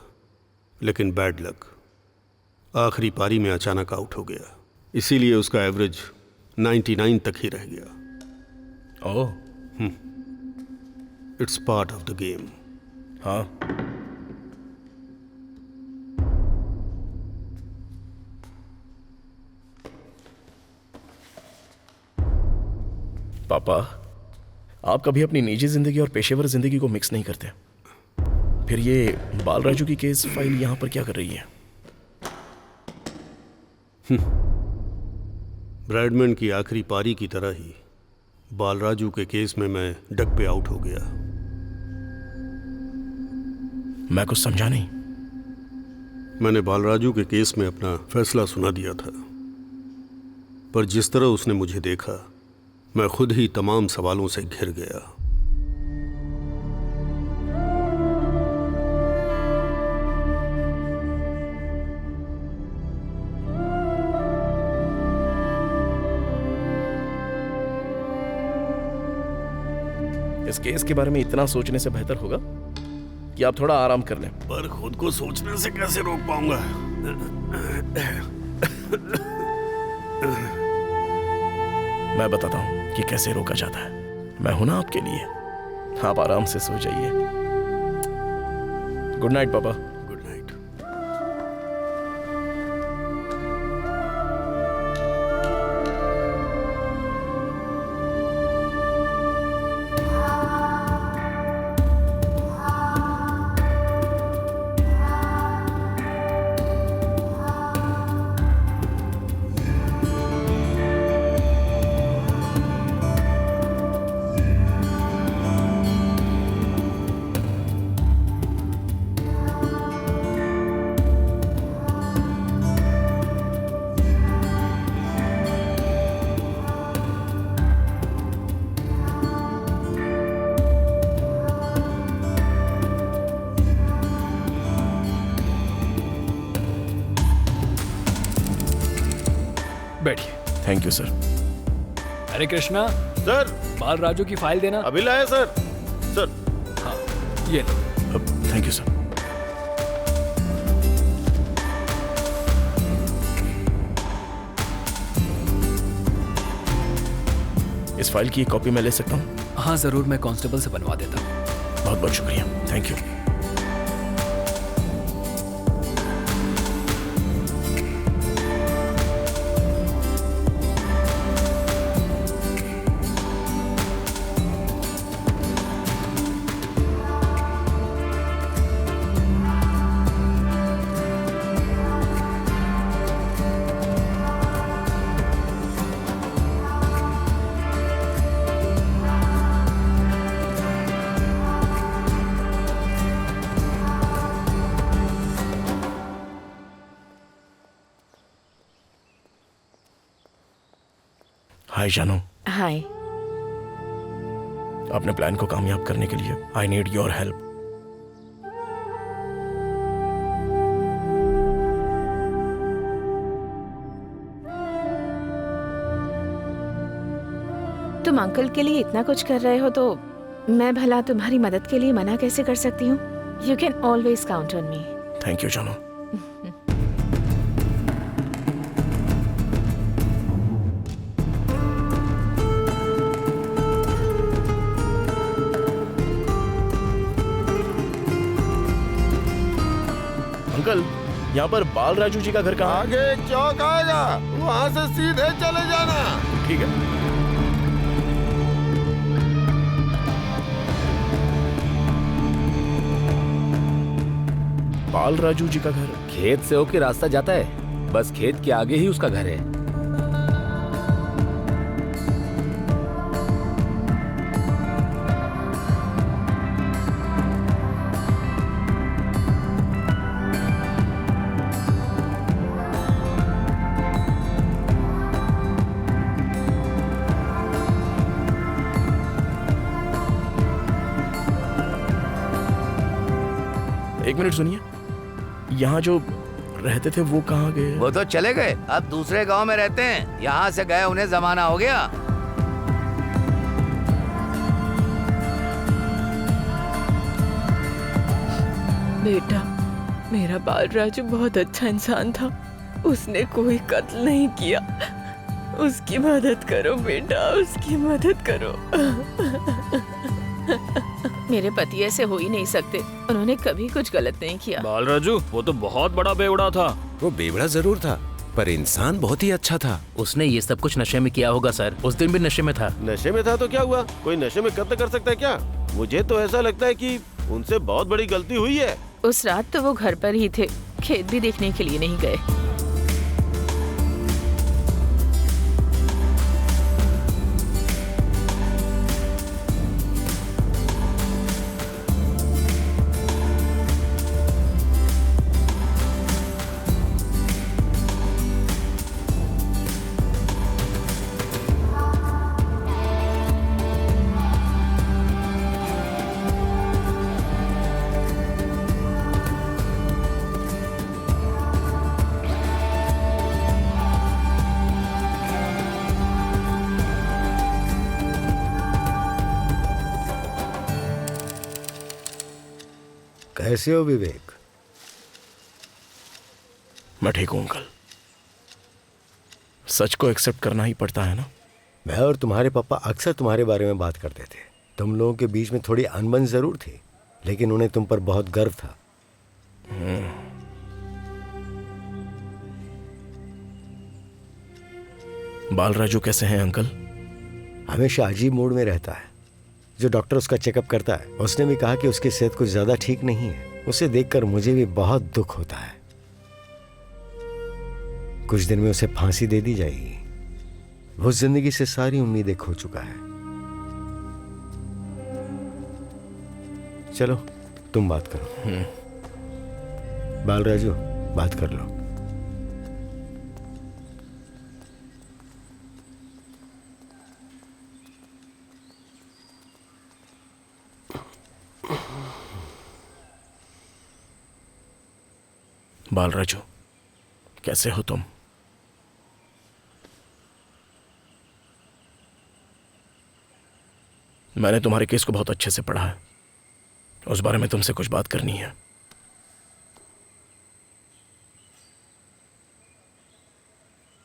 लेकिन बैड लक, आखिरी पारी में अचानक आउट हो गया, इसीलिए उसका एवरेज 99 तक ही रह गया। Oh, it's part of the game. हाँ, पापा, आप कभी अपनी निजी जिंदगी और पेशेवर जिंदगी को मिक्स नहीं करते। फिर ये बालराजू की केस फाइल यहां पर क्या कर रही है? ब्रैडमैन की आखिरी पारी की तरह ही बालराजू के केस में मैं डक पे आउट हो गया। मैं कुछ समझा नहीं। मैंने बालराजू के केस में अपना फैसला सुना दिया था, पर जिस तरह उसने मुझे देखा, मैं खुद ही तमाम सवालों से घिर गया। इस केस के बारे में इतना सोचने से बेहतर होगा कि आप थोड़ा आराम कर लें। पर खुद को सोचने से कैसे रोक पाऊंगा? मैं बताता हूं कि कैसे रोका जाता है। मैं हूं ना आपके लिए। आप आराम से सो जाइए। गुड नाइट पापा। Good night. बैठिए। Thank you sir. Hare Krishna. Sir, Balraju की फाइल देना। अभी लाया सर। सर, हाँ, ये लो। Thank you sir. इस फाइल की एक कॉपी मैं ले सकता हूँ? हाँ जरूर, मैं कांस्टेबल से बनवा देता हूँ। बहुत बहुत शुक्रिया। Thank you. हाय जानू। हाय। अपने प्लान को कामयाब करने के लिए आई नीड योर हेल्प। तुम अंकल के लिए इतना कुछ कर रहे हो तो मैं भला तुम्हारी मदद के लिए मना कैसे कर सकती हूँ? You can always count on me. Thank you जानू। अंकल, यहाँ पर बालराजू जी का घर कहाँ? आगे एक चौक आएगा, वहाँ से सीधे चले जाना। ठीक है। बालराजू जी का घर खेत से होके रास्ता जाता है, बस खेत के आगे ही उसका घर है। एक मिनट सुनिए, यहाँ जो रहते थे वो कहाँ गए? वो तो चले गए, अब दूसरे गांव में रहते हैं। यहाँ से गए उन्हें जमाना हो गया। बेटा, मेरा बालराजू बहुत अच्छा इंसान था। उसने कोई कत्ल नहीं किया। उसकी मदद करो बेटा, उसकी मदद करो। मेरे पति ऐसे हो ही नहीं सकते, उन्होंने कभी कुछ गलत नहीं किया। बालराजू, वो तो बहुत बड़ा बेवड़ा था। वो बेवड़ा जरूर था, पर इंसान बहुत ही अच्छा था। उसने ये सब कुछ नशे में किया होगा सर, उस दिन भी नशे में था। नशे में था तो क्या हुआ? कोई नशे में कत्ल कर सकता है क्या? मुझे तो ऐसा लगता है कि उनसे बहुत बड़ी गलती हुई है। उस रात तो वो घर पर ही थे, खेत भी देखने के लिए नहीं गए। कैसे हो विवेक? मैं ठीक हूं अंकल। सच को एक्सेप्ट करना ही पड़ता है ना। मैं और तुम्हारे पापा अक्सर तुम्हारे बारे में बात करते थे। तुम लोगों के बीच में थोड़ी अनबन जरूर थी, लेकिन उन्हें तुम पर बहुत गर्व था। बालराजू कैसे हैं अंकल? हमेशा अजीब मूड में रहता है। जो डॉक्टर उसका चेकअप करता है, उसने भी कहा कि उसकी सेहत कुछ ज्यादा ठीक नहीं है। उसे देखकर मुझे भी बहुत दुख होता है। कुछ दिन में उसे फांसी दे दी जाएगी। वो जिंदगी से सारी उम्मीदें खो चुका है। चलो तुम बात करो। बालराजू, बात कर लो। बालराजू, कैसे हो तुम? मैंने तुम्हारे केस को बहुत अच्छे से पढ़ा है। उस बारे में तुमसे कुछ बात करनी है।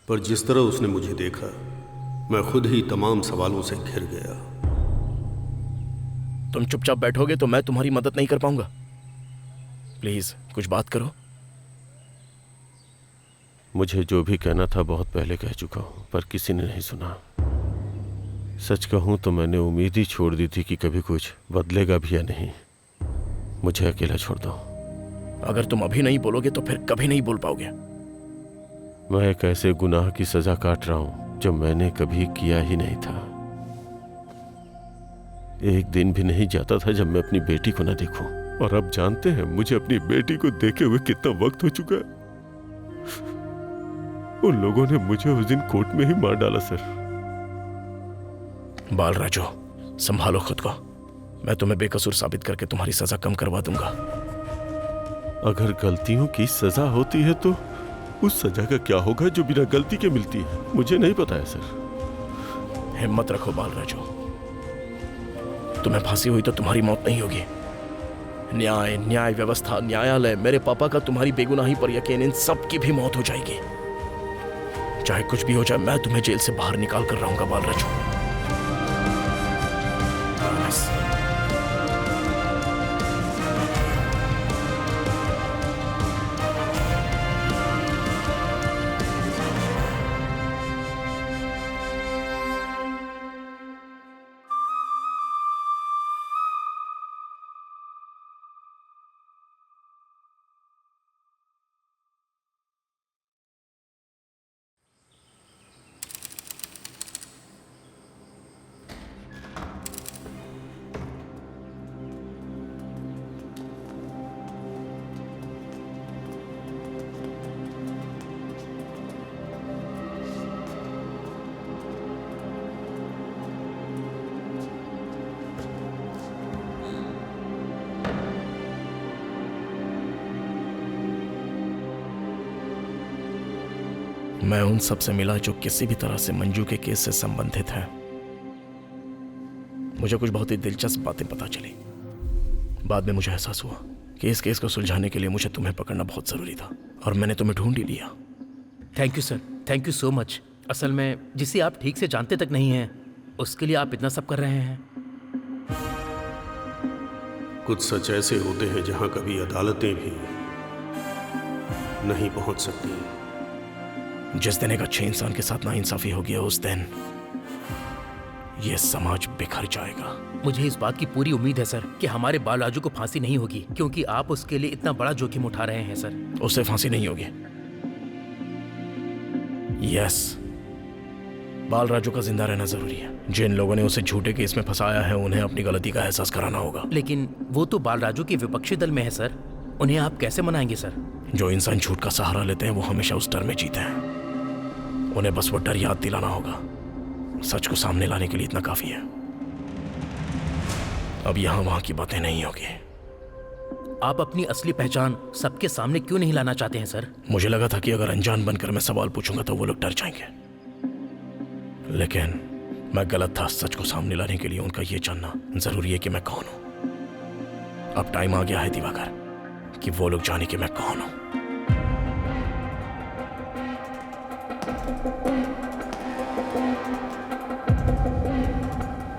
पर जिस तरह उसने मुझे देखा, मैं खुद ही तमाम सवालों से घिर गया। तुम चुपचाप बैठोगे तो मैं तुम्हारी मदद नहीं कर पाऊंगा। प्लीज कुछ बात करो। मुझे जो भी कहना था बहुत पहले कह चुका हूं, पर किसी ने नहीं सुना। सच कहूं तो मैंने उम्मीद ही छोड़ दी थी कि कभी कुछ बदलेगा भी या नहीं। मुझे अकेला छोड़ दो। अगर तुम अभी नहीं बोलोगे तो फिर कभी नहीं बोल पाओगे। मैं एक ऐसे गुनाह की सजा काट रहा हूं जो मैंने कभी किया ही नहीं था। एक दिन भी नहीं जाता था जब मैं अपनी बेटी को न देखूं, और अब जानते हैं मुझे अपनी बेटी को देखे हुए कितना वक्त हो चुका है। उन लोगों ने मुझे उस दिन कोर्ट में ही मार डाला सर। बालराजू, संभालो खुद को। मैं तुम्हें बेकसूर साबित करके तुम्हारी सजा कम करवा दूंगा। अगर गलतियों की सजा होती है तो उस सजा का क्या होगा जो बिना गलती के मिलती है? मुझे नहीं पता है सर। हिम्मत रखो बालराजू। तुम्हें फांसी हुई तो तुम्हारी मौत नहीं होगी। न्याय, न्याय व्यवस्था, न्यायालय, मेरे पापा का तुम्हारी बेगुनाही पर यकीन, इन सब की भी मौत हो जाएगी। चाहे कुछ भी हो जाए, मैं तुम्हें जेल से बाहर निकाल कर रहूंगा बालराजू। मैं उन सब से मिला जो किसी भी तरह से मंजू के केस से संबंधित है। मुझे कुछ बहुत ही दिलचस्प बातें पता चली। बाद में मुझे एहसास हुआ कि इस केस को सुलझाने के लिए मुझे तुम्हें पकड़ना बहुत जरूरी था, और मैंने तुम्हें ढूंढ ही लिया। Thank you sir, thank you so much. असल में जिसे आप ठीक से जानते तक नहीं हैं, उसके लिए आप इतना सब कर रहे हैं। कुछ सच ऐसे होते हैं जहां कभी अदालतें भी नहीं पहुंच सकती। जिस दिन एक अच्छे इंसान के साथ नाइंसाफी होगी, उस दिन यह समाज बिखर जाएगा। मुझे इस बात की पूरी उम्मीद है सर कि हमारे बाल राजू को फांसी नहीं होगी, क्योंकि आप उसके लिए इतना बड़ा जोखिम उठा रहे हैं सर। उसे फांसी नहीं होगी। यस, बाल राजू का जिंदा रहना जरूरी है। जिन लोगों ने उसे झूठे केस में फंसाया है, उन्हें अपनी गलती का एहसास कराना होगा। लेकिन वो तो बाल राजू के विपक्षी दल में है सर, उन्हें आप कैसे मनाएंगे सर? जो इंसान झूठ का सहारा लेते हैं वो हमेशा उस डर में जीते हैं। उन्हें बस वो डर याद दिलाना होगा। सच को सामने लाने के लिए इतना काफी है। अब यहां वहां की बातें नहीं होगी। आप अपनी असली पहचान सबके सामने क्यों नहीं लाना चाहते हैं सर? मुझे लगा था कि अगर अनजान बनकर मैं सवाल पूछूंगा तो वो लोग डर जाएंगे, लेकिन मैं गलत था। सच को सामने लाने के लिए उनका ये जानना जरूरी है कि मैं कौन हूं। अब टाइम आ गया है दिवाकर कि वो लोग जाने कि मैं कौन हूं।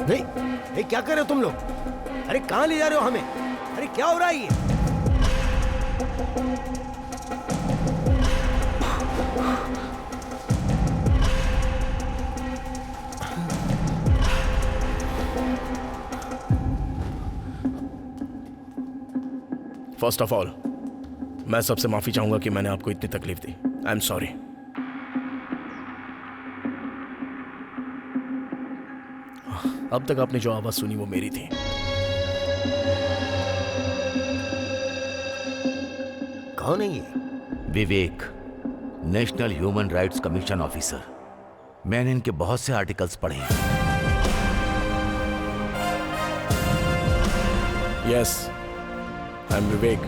नहीं, क्या कर रहे हो तुम लोग? अरे कहां ले जा रहे हो हमें? अरे क्या हो रहा है ये? फर्स्ट ऑफ ऑल, मैं सबसे माफी चाहूंगा कि मैंने आपको इतनी तकलीफ दी। I am sorry. अब तक आपने जो आवाज सुनी वो मेरी थी। कौन है ये? Vivek, national human rights commission officer. मैंने इनके बहुत से आर्टिकल्स पढ़े हैं। Yes, I am Vivek.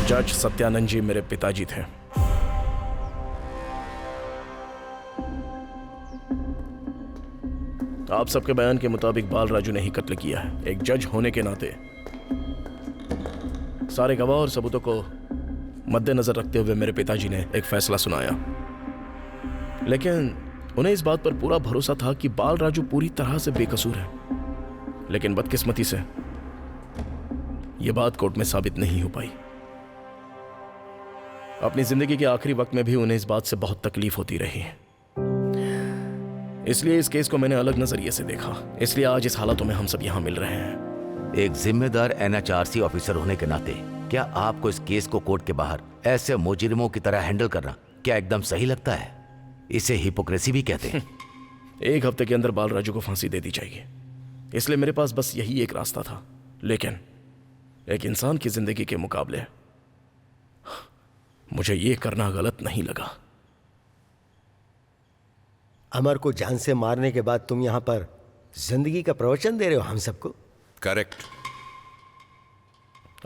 जज सत्यानंद जी मेरे पिताजी थे। आप सबके बयान के मुताबिक बाल राजू ने ही कत्ल किया है। एक जज होने के नाते सारे गवाह और सबूतों को मद्देनजर रखते हुए मेरे पिताजी ने एक फैसला सुनाया, लेकिन उन्हें इस बात पर पूरा भरोसा था कि बाल राजू पूरी तरह से बेकसूर है। लेकिन बदकिस्मती से यह बात कोर्ट में साबित नहीं हो पाई। अपनी जिंदगी के आखिरी वक्त में भी उन्हें इस बात से बहुत तकलीफ होती रही। इसलिए इस केस को मैंने अलग नजरिए से देखा। इसलिए आज इस हालातों में हम सब यहां मिल रहे हैं। एक जिम्मेदार एनएचआरसी ऑफिसर होने के नाते क्या आपको इस केस को कोर्ट के बाहर ऐसे मुजरिमों की तरह हैंडल करना क्या एकदम सही लगता है? इसे हिपोक्रेसी भी कहते हैं। एक हफ्ते के अंदर बाल राजू को फांसी दे दी जाएगी, इसलिए मेरे पास बस यही एक रास्ता था। लेकिन एक इंसान की जिंदगी के मुकाबले मुझे ये करना गलत नहीं लगा। अमर को जान से मारने के बाद तुम यहां पर जिंदगी का प्रवचन दे रहे हो हम सबको? करेक्ट।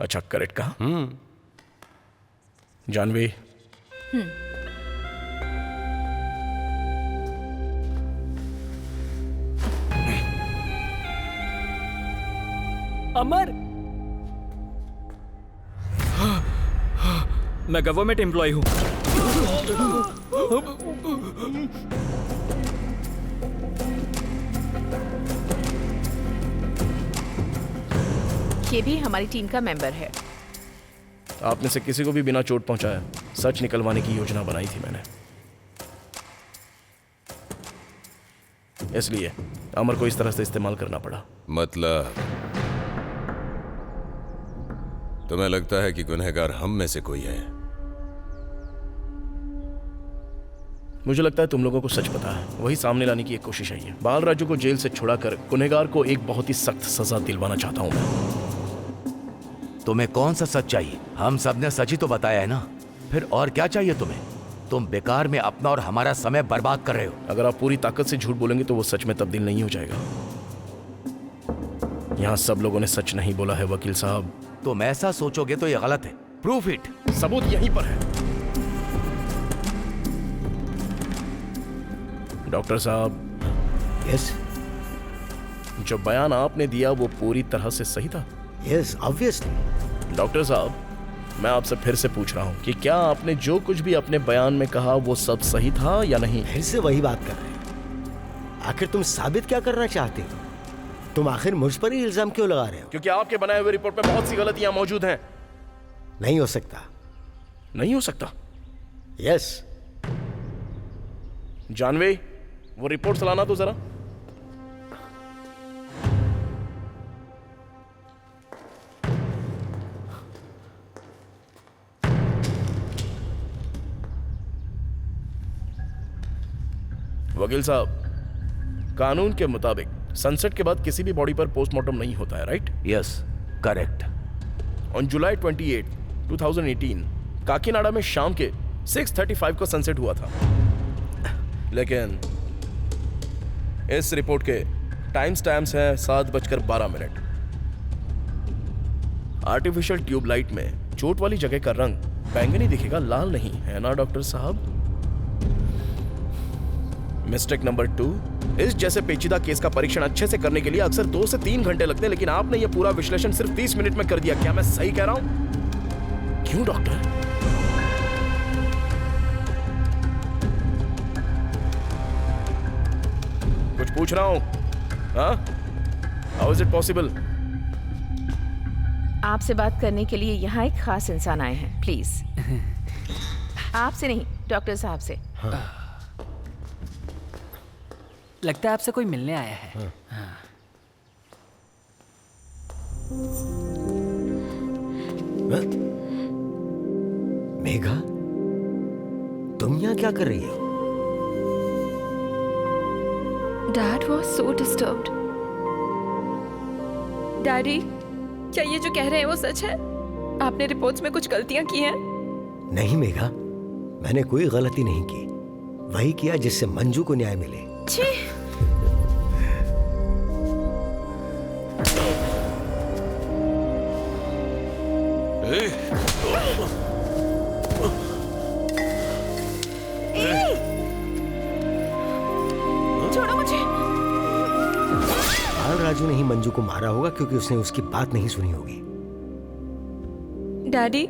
अच्छा, करेक्ट कहा? जानवी, अमर, मैं गवर्नमेंट एम्प्लॉय हूं। ये भी हमारी टीम का मेंबर है। आप में से किसी को भी बिना चोट पहुंचाया सच निकलवाने की योजना बनाई थी मैंने। इसलिए अमर को इस तरह से इस्तेमाल करना पड़ा। मतलब तुम्हें लगता है कि गुनहगार हम में से कोई है? मुझे लगता है तुम लोगों को सच पता है, वही सामने लाने की एक कोशिश है। बाल राजू को जेल से छुड़ाकर गुनहगार को एक बहुत ही सख्त सजा दिलवाना चाहता हूं मैं। तुम्हें कौन सा सच चाहिए? हम सब ने सच ही तो बताया है ना, फिर और क्या चाहिए तुम्हें? तुम बेकार में अपना और हमारा समय बर्बाद कर रहे हो। अगर आप पूरी ताकत से झूठ बोलेंगे तो वो सच में तब्दील नहीं हो जाएगा। यहां सब लोगों ने सच नहीं बोला है वकील साहब। तुम ऐसा सोचोगे तो ये गलत है। Proof it. सबूत यहीं पर है। डॉक्टर साहब। यस। जो बयान आपने दिया वो पूरी तरह से सही था? Yes, obviously. डॉक्टर साहब, मैं आपसे फिर से पूछ रहा हूँ कि क्या आपने जो कुछ भी अपने बयान में कहा वो सब सही था या नहीं? फिर से वही बात कर रहे हैं। आखिर तुम साबित क्या करना चाहते हो? तुम आखिर मुझ पर ही इल्जाम क्यों लगा रहे हो? क्योंकि आपके बनाए हुए रिपोर्ट में बहुत सी गलतियां मौजूद हैं। नहीं हो सकता। नहीं हो सकता? यस। जानवी, वो रिपोर्ट चलाना तो जरा। वकील साहब, कानून के मुताबिक सनसेट के बाद किसी भी बॉडी पर पोस्टमार्टम नहीं होता है, right? Yes, correct. On July 28, 2018 Kakinada में शाम के 6:35 को सनसेट हुआ था, लेकिन इस रिपोर्ट के टाइम स्टैम्प्स हैं 7:12। आर्टिफिशियल ट्यूबलाइट में चोट वाली जगह का रंग बैंगनी दिखेगा, लाल नहीं, है ना डॉक्टर साहब? मिस्टेक नंबर 2, इस जैसे पेचीदा केस का परीक्षण अच्छे से करने के लिए अक्सर 2 से 3 घंटे लगते हैं, लेकिन आपने यह पूरा विश्लेषण सिर्फ 30 मिनट में कर दिया। क्या मैं सही कह रहा हूं? क्यों डॉक्टर? कुछ पूछ रहा हूं? हाँ? How is it possible? आपसे बात करने के लिए यहाँ एक खास इंसान आए हैं, प्लीज। आपसे नहीं, डॉक्टर साहब से। हाँ। लगता है आपसे कोई मिलने आया है। हाँ। मेघा, तुम यहाँ क्या कर रही हो? Dad was so disturbed. Daddy, क्या ये जो कह रहे हैं वो सच है? आपने रिपोर्ट्स में कुछ गलतियां की हैं? नहीं मेघा, मैंने कोई गलती नहीं की। वही किया जिससे मंजू को न्याय मिले। छी! छोड़ो मुझे। राजू ने ही मंजू को मारा होगा क्योंकि उसने उसकी बात नहीं सुनी होगी। डैडी,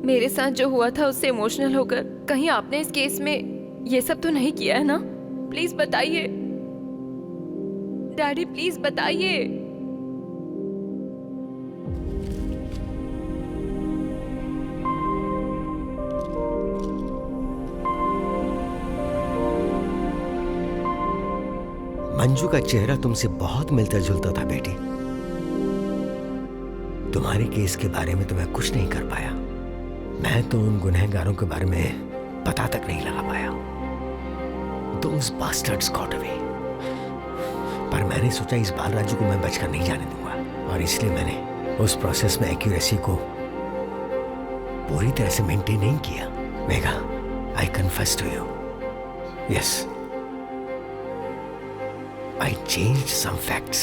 मेरे साथ जो हुआ था उससे इमोशनल होकर कहीं आपने इस केस में ये सब तो नहीं किया है ना? प्लीज बताइए डैडी, प्लीज बताइए। मंजू का चेहरा तुमसे बहुत मिलता जुलता था बेटी। तुम्हारे केस के बारे में तो मैं कुछ नहीं कर पाया। मैं तो उन गुनहगारों के बारे में पता तक नहीं लगा पाया। Those bastards got away। पर मैंने सोचा इस बाल राजू को मैं बचकर नहीं जाने दूंगा, और इसलिए मैंने उस प्रोसेस में एक्यूरेसी को पूरी तरह से मेंटेन नहीं किया। Megha, I confess to you, yes, I changed some facts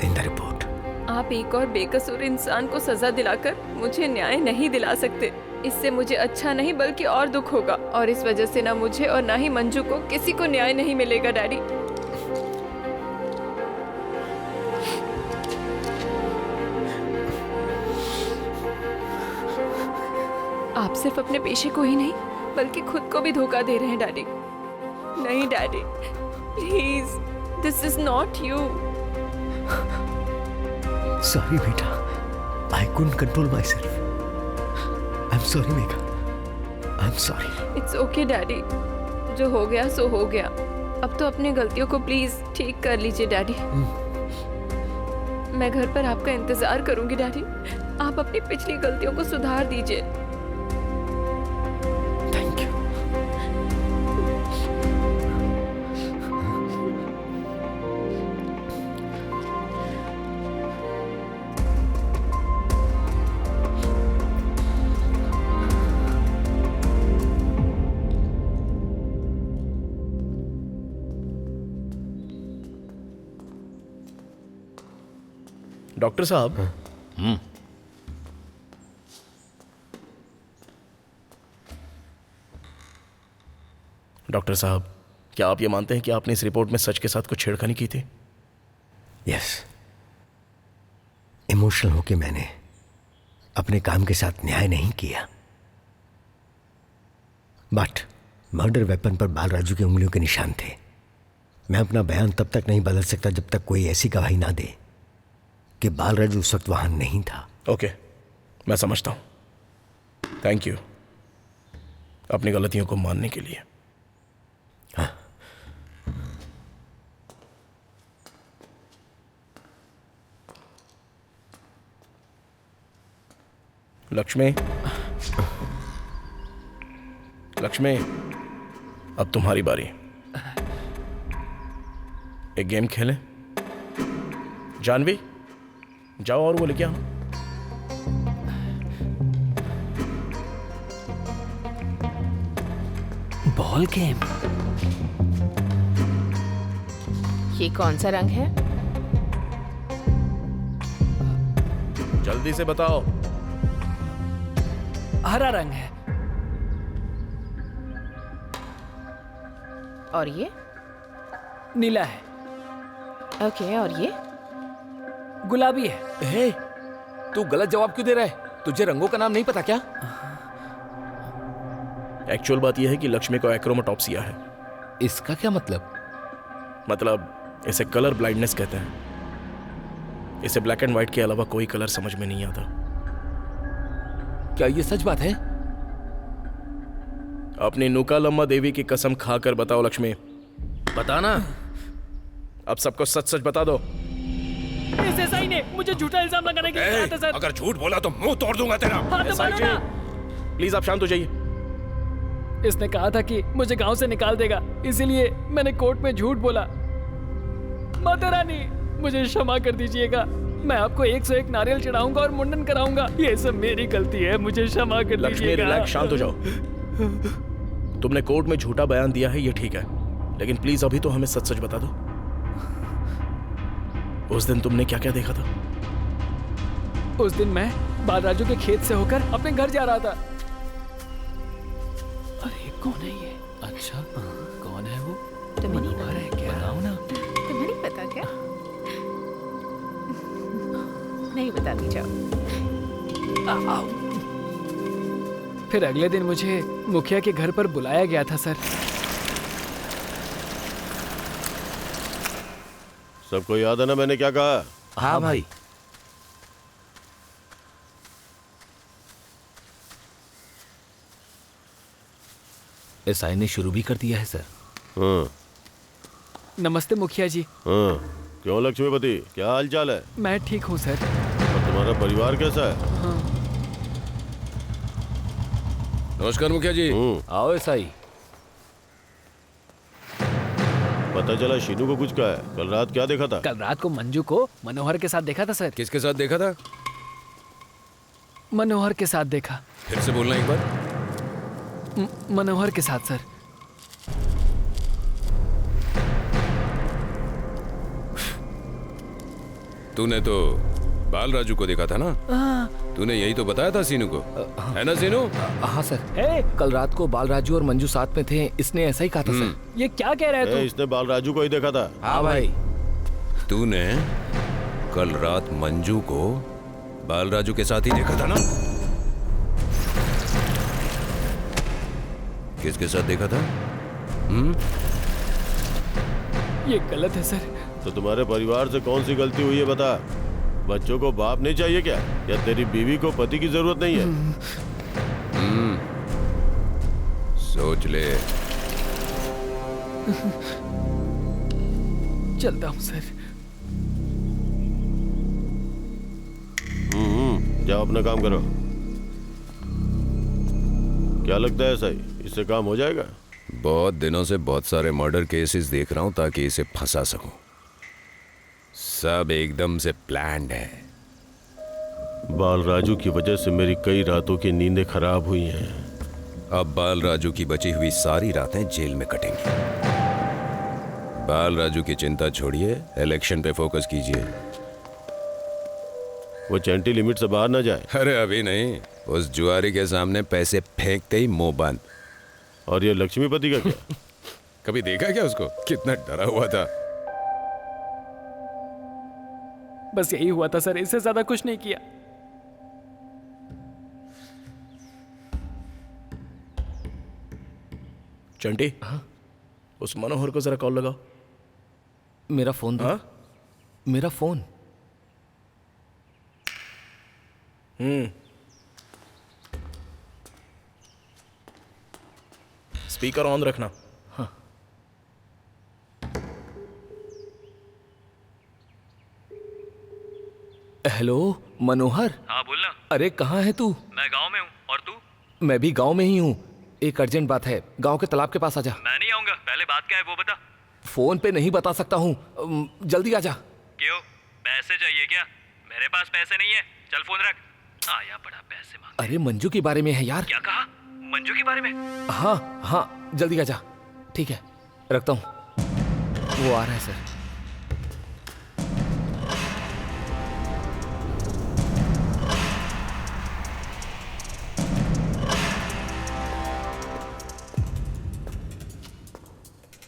in the report। आप एक और बेकसूर इंसान को सजा दिलाकर मुझे न्याय नहीं दिला सकते। इससे मुझे अच्छा नहीं बल्कि और दुख होगा, और इस वजह से ना मुझे और ना ही मंजू को किसी को न्याय नहीं मिलेगा। डैडी, आप सिर्फ अपने पेशे को ही नहीं बल्कि खुद को भी धोखा दे रहे हैं। डैडी, नहीं daddy, please, this is not you. Sorry बेटा, I couldn't control myself। I'm sorry Megha, I'm sorry। It's okay daddy, जो हो गया सो हो गया। अब तो अपनी गलतियों को प्लीज ठीक कर लीजिए डैडी। मैं घर पर आपका इंतजार करूंगी डैडी। आप अपनी पिछली गलतियों को सुधार दीजिए। Thank you. डॉक्टर साहब, डॉक्टर साहब, क्या आप ये मानते हैं कि आपने इस रिपोर्ट में सच के साथ कुछ छेड़खानी की थी? यस, इमोशनल होके मैंने अपने काम के साथ न्याय नहीं किया। बट मर्डर वेपन पर बालराजू की उंगलियों के निशान थे। मैं अपना बयान तब तक नहीं बदल सकता जब तक कोई ऐसी गवाही ना दे कि बालराजू उस वक्त वहां नहीं था। ओके, मैं समझता हूं। थैंक यू अपनी गलतियों को मानने के लिए। हाँ। लक्ष्मी, लक्ष्मी, अब तुम्हारी बारी। एक गेम खेलें? जानवी, जाओ और वो लेके आओ। Ball game? ये कौन सा रंग है? जल्दी से बताओ। हरा रंग है। और ये? नीला है। ओके, और ये? गुलाबी है। हे, तू गलत जवाब क्यों दे रहा है? तुझे रंगों का नाम नहीं पता क्या? एक्चुअल बात यह है कि लक्ष्मी को एक्रोमेटॉप्सिया है। इसका क्या मतलब? मतलब इसे कलर ब्लाइंडनेस कहते हैं। इसे ब्लैक एंड व्हाइट के अलावा कोई कलर समझ में नहीं आता। क्या ये सच बात है? अपनी नुकालम्मा देवी की कसम खाकर बताओ लक्ष्मी। बताना। अब सबको सच सच बता दो। इस एसआई ने मुझे झूठा इल्जाम लगाने के लिए कहा था सर। अगर झूठ बोला तो मुंह तोड़ दूंगा तेरा। हाँ तो मानो ना। प्लीज आप शांत हो जाइए। इसने कहा था कि मुझे गांव से निकाल देगा, इसीलिए मैंने कोर्ट में झूठ बोला। माता रानी, मुझे क्षमा कर दीजिएगा। मैं आपको 101 नारियल चढ़ाऊंगा और मुंडन कराऊंगा। ये सब मेरी गलती है, मुझे क्षमा कर लक्ष्मी दीजिएगा। रिलैक्स, शांत हो जाओ। तुमने कोर्ट में झूठा बयान दिया है, ये ठीक है, लेकिन प्लीज अभी तो हमें सच सच बता दो। उस दिन तुमने क्या क्या देखा था? उस दिन मैं बालराजू के खेत से होकर अपने घर जा रहा था। अरे कौन है ये? अच्छा, कौन है वो? तुम्हें नहीं पता है क्या? बताओ ना। तुम्हें नहीं पता क्या? नहीं बताती, जाओ। फिर अगले दिन मुझे मुखिया के घर पर बुलाया गया था सर। सबको याद है ना मैंने क्या कहा? हाँ भाई। एसआई ने शुरू भी कर दिया है सर। हाँ। नमस्ते मुखिया जी। हाँ, क्यों लक्ष्मीपति, क्या हाल चाल है? मैं ठीक हूँ सर। और तुम्हारा परिवार कैसा है? हाँ। नमस्कार मुखिया जी। आओ एसआई। पता चला शीनू को कुछ कहा है। कल रात क्या देखा था? कल रात को मंजू को मनोहर के साथ देखा था सर। किसके साथ देखा था? मनोहर के साथ देखा। फिर से बोलना एक बार। मनोहर के साथ सर। तूने तो बालराजू को देखा था ना? तूने यही तो बताया था सीनू को, है ना सीनू? हाँ सर। कल रात को बालराजू और मंजू साथ में थे, इसने ऐसा ही कहा था सर। ये क्या कह रहा है तू? इसने बालराजू को ही देखा था। हाँ भाई। तूने कल रात मंजू को बालराजू के साथ ही देखा था ना? किसके साथ देखा था? ये गलत है सर। तो तुम्हारे परिवार से कौन सी गलती हुई है बता। बच्चों को बाप नहीं चाहिए क्या? या तेरी बीवी को पति की जरूरत नहीं है? सोच ले। चलता हूँ सर। जाओ अपना काम करो। क्या लगता है सही, इससे काम हो जाएगा? बहुत दिनों से बहुत सारे मर्डर केसेस देख रहा हूं ताकि इसे फंसा सकूं। सब एकदम से प्लान्ड है। बालराजू की वजह से मेरी कई रातों की नींदें खराब हुई हैं। अब बालराजू की बची हुई सारी रातें जेल में कटेंगी। बालराजू की चिंता छोड़िए, इलेक्शन पे फोकस कीजिए। वो चैंटी लिमिट से बाहर ना जाए। अरे अभी नहीं, उस जुआरी के सामने पैसे फेंकते ही मुंह बंद। और ये लक्ष्मीपति का क्या? कभी देखा क्या उसको? कितना डरा हुआ था। बस यही हुआ था सर, इससे ज्यादा कुछ नहीं किया। चंटी, उस मनोहर को जरा कॉल लगाओ। मेरा फोन दो। मेरा फोन। स्पीकर ऑन रखना। हेलो मनोहर। हाँ बोलना। अरे कहाँ है तू? मैं गांव में हूँ, और तू? मैं भी गांव में ही हूँ। एक अर्जेंट बात है, गांव के तालाब के पास आजा। मैं नहीं आऊंगा, पहले बात क्या है वो बता। फोन पे नहीं बता सकता हूँ, जल्दी आजा। क्यों, पैसे चाहिए क्या? मेरे पास पैसे नहीं है, चल फोन रख। आया बड़ा पैसे मांग। अरे मंजू के बारे में है यार। क्या कहा? मंजू के बारे में? हाँ हाँ, जल्दी आजा। ठीक है, रखता हूँ। वो आ रहा है सर।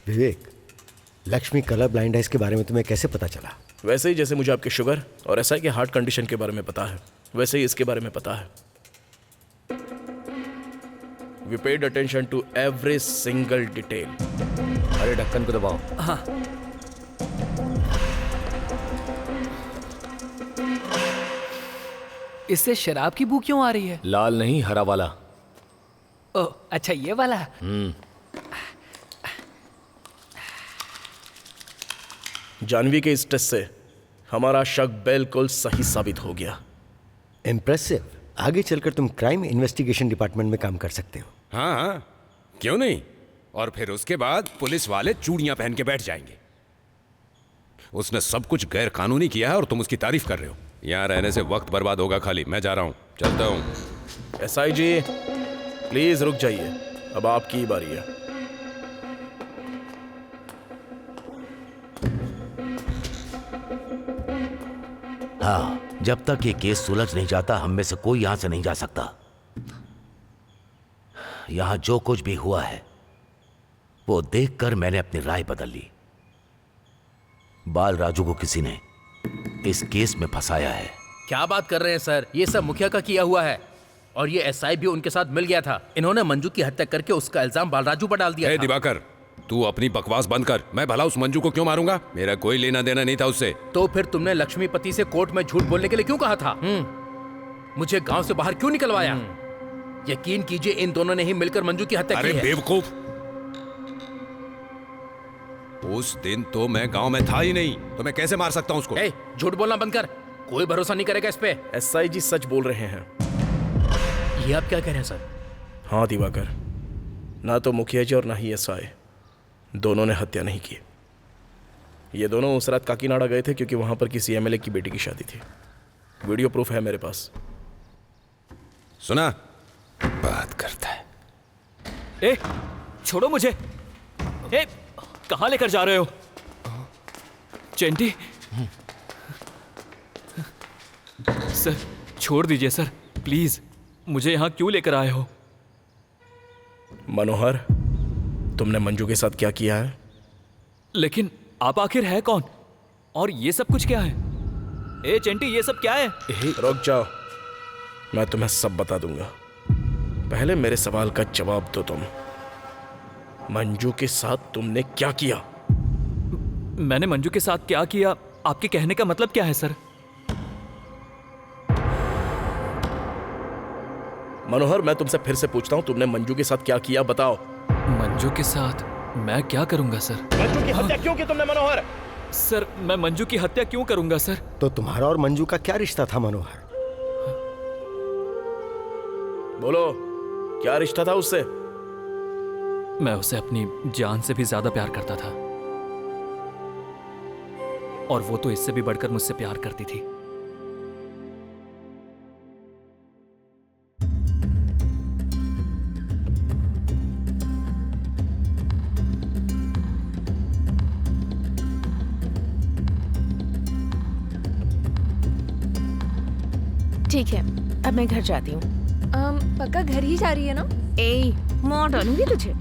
विवेक, लक्ष्मी कलर ब्लाइंड है, इसके बारे में तुम्हें कैसे पता चला? वैसे ही जैसे मुझे आपके शुगर और एसआई के हार्ट कंडीशन के बारे में पता है, वैसे ही इसके बारे में पता है। We paid attention to every single detail. अरे ढक्कन को दबाओ। हाँ। इससे शराब की बू क्यों आ रही है? लाल नहीं, हरा वाला। ओह अच्छा, ये वाला। जानवी के इस टेस्ट से हमारा शक बिल्कुल सही साबित हो गया। इम्प्रेसिव। आगे चलकर तुम क्राइम इन्वेस्टिगेशन डिपार्टमेंट में काम कर सकते हो। हाँ हाँ, क्यों नहीं। और फिर उसके बाद पुलिस वाले चूड़ियां पहन के बैठ जाएंगे। उसने सब कुछ गैर कानूनी किया है और तुम उसकी तारीफ कर रहे हो। यहाँ रहने से वक्त बर्बाद होगा खाली। मैं जा रहा हूँ, चलता हूँ। एसआई जी प्लीज रुक जाइए, अब आपकी बारी है। हाँ, जब तक ये केस सुलझ नहीं जाता हम में से कोई यहां से नहीं जा सकता। यहां जो कुछ भी हुआ है वो देखकर मैंने अपनी राय बदल ली। बाल राजू को किसी ने इस केस में फंसाया है। क्या बात कर रहे हैं सर, ये सब मुखिया का किया हुआ है और ये एसआई भी उनके साथ मिल गया था। इन्होंने मंजू की हत्या करके उसका इल्जाम बालराजू पर डाल दिया था। दिवाकर, तू अपनी बकवास बंद कर। मैं भला उस मंजू को क्यों मारूंगा? मेरा कोई लेना देना नहीं था उससे। तो फिर तुमने लक्ष्मीपति से कोर्ट में झूठ बोलने के लिए क्यों कहा था? मुझे गांव से बाहर क्यों निकलवाया? यकीन कीजिए इन दोनों ने ही मिलकर मंजू की हत्या की है। अरे बेवकूफ, उस दिन तो मैं गांव में था ही नहीं, तो मैं कैसे मार सकता हूं उसको? झूठ बोलना बंद कर, कोई भरोसा नहीं करेगा इस पे। एसआई जी सच बोल रहे हैं। ये आप क्या कह रहे हैं सर? हाँ दिवाकर, ना तो मुखिया जी और ना ही एसआई, दोनों ने हत्या नहीं की। ये दोनों उस रात काकीनाडा गए थे क्योंकि वहां पर किसी एमएलए की बेटी की शादी थी। वीडियो प्रूफ है मेरे पास। सुना? बात करता है। ए, छोड़ो मुझे। ए, कहां लेकर जा रहे हो? चेंटी, सर छोड़ दीजिए सर, प्लीज। मुझे यहां क्यों लेकर आए हो? मनोहर, तुमने मंजू के साथ क्या किया है? लेकिन आप आखिर है कौन? और ये सब कुछ क्या है? ए चेंटी, ये सब क्या है? रुक जाओ, मैं तुम्हें सब बता दूंगा। पहले मेरे सवाल का जवाब दो। तुम मंजू के साथ तुमने क्या किया? मैंने मंजू के साथ क्या किया? आपके कहने का मतलब क्या है सर? मनोहर, मैं तुमसे फिर से पूछता हूं, तुमने मंजू के साथ क्या किया? बताओ। मंजू के साथ मैं क्या करूंगा सर? मंजू की हत्या क्यों की तुमने मनोहर? सर मैं मंजू की हत्या क्यों करूंगा सर? तो तुम्हारा और मंजू का क्या रिश्ता था मनोहर? बोलो, क्या रिश्ता था उससे? मैं उसे अपनी जान से भी ज्यादा प्यार करता था और वो तो इससे भी बढ़कर मुझसे प्यार करती थी। ठीक है, अब मैं घर जाती हूँ। पक्का घर ही जा रही है ना? ए, मार डालूंगी तुझे।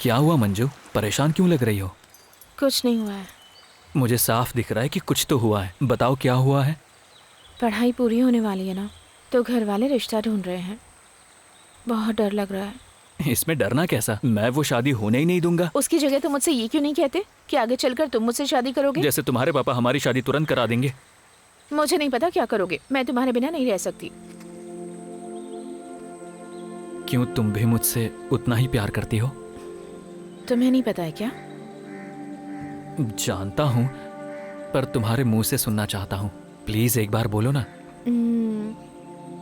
क्या हुआ मंजू, परेशान क्यों लग रही हो? कुछ नहीं हुआ है। मुझे साफ दिख रहा है कि कुछ तो हुआ है। बताओ क्या हुआ है? पढ़ाई पूरी होने वाली है ना, तो घर वाले रिश्ता ढूंढ रहे हैं। बहुत डर लग रहा है। इसमें डरना कैसा, मैं वो शादी होने ही नहीं दूंगा। उसकी जगह तुम मुझसे ये क्यों नहीं कहते कि आगे चलकर तुम मुझसे शादी करोगे? जैसे तुम्हारे पापा हमारी शादी तुरंत करा देंगे। मुझे नहीं पता क्या करोगे, मैं तुम्हारे बिना नहीं रह सकती। क्यों, तुम भी मुझसे उतना ही प्यार करती हो? तुम्हें नहीं पता है क्या? जानता हूँ, पर तुम्हारे मुंह से सुनना चाहता हूँ। प्लीज एक बार बोलो ना।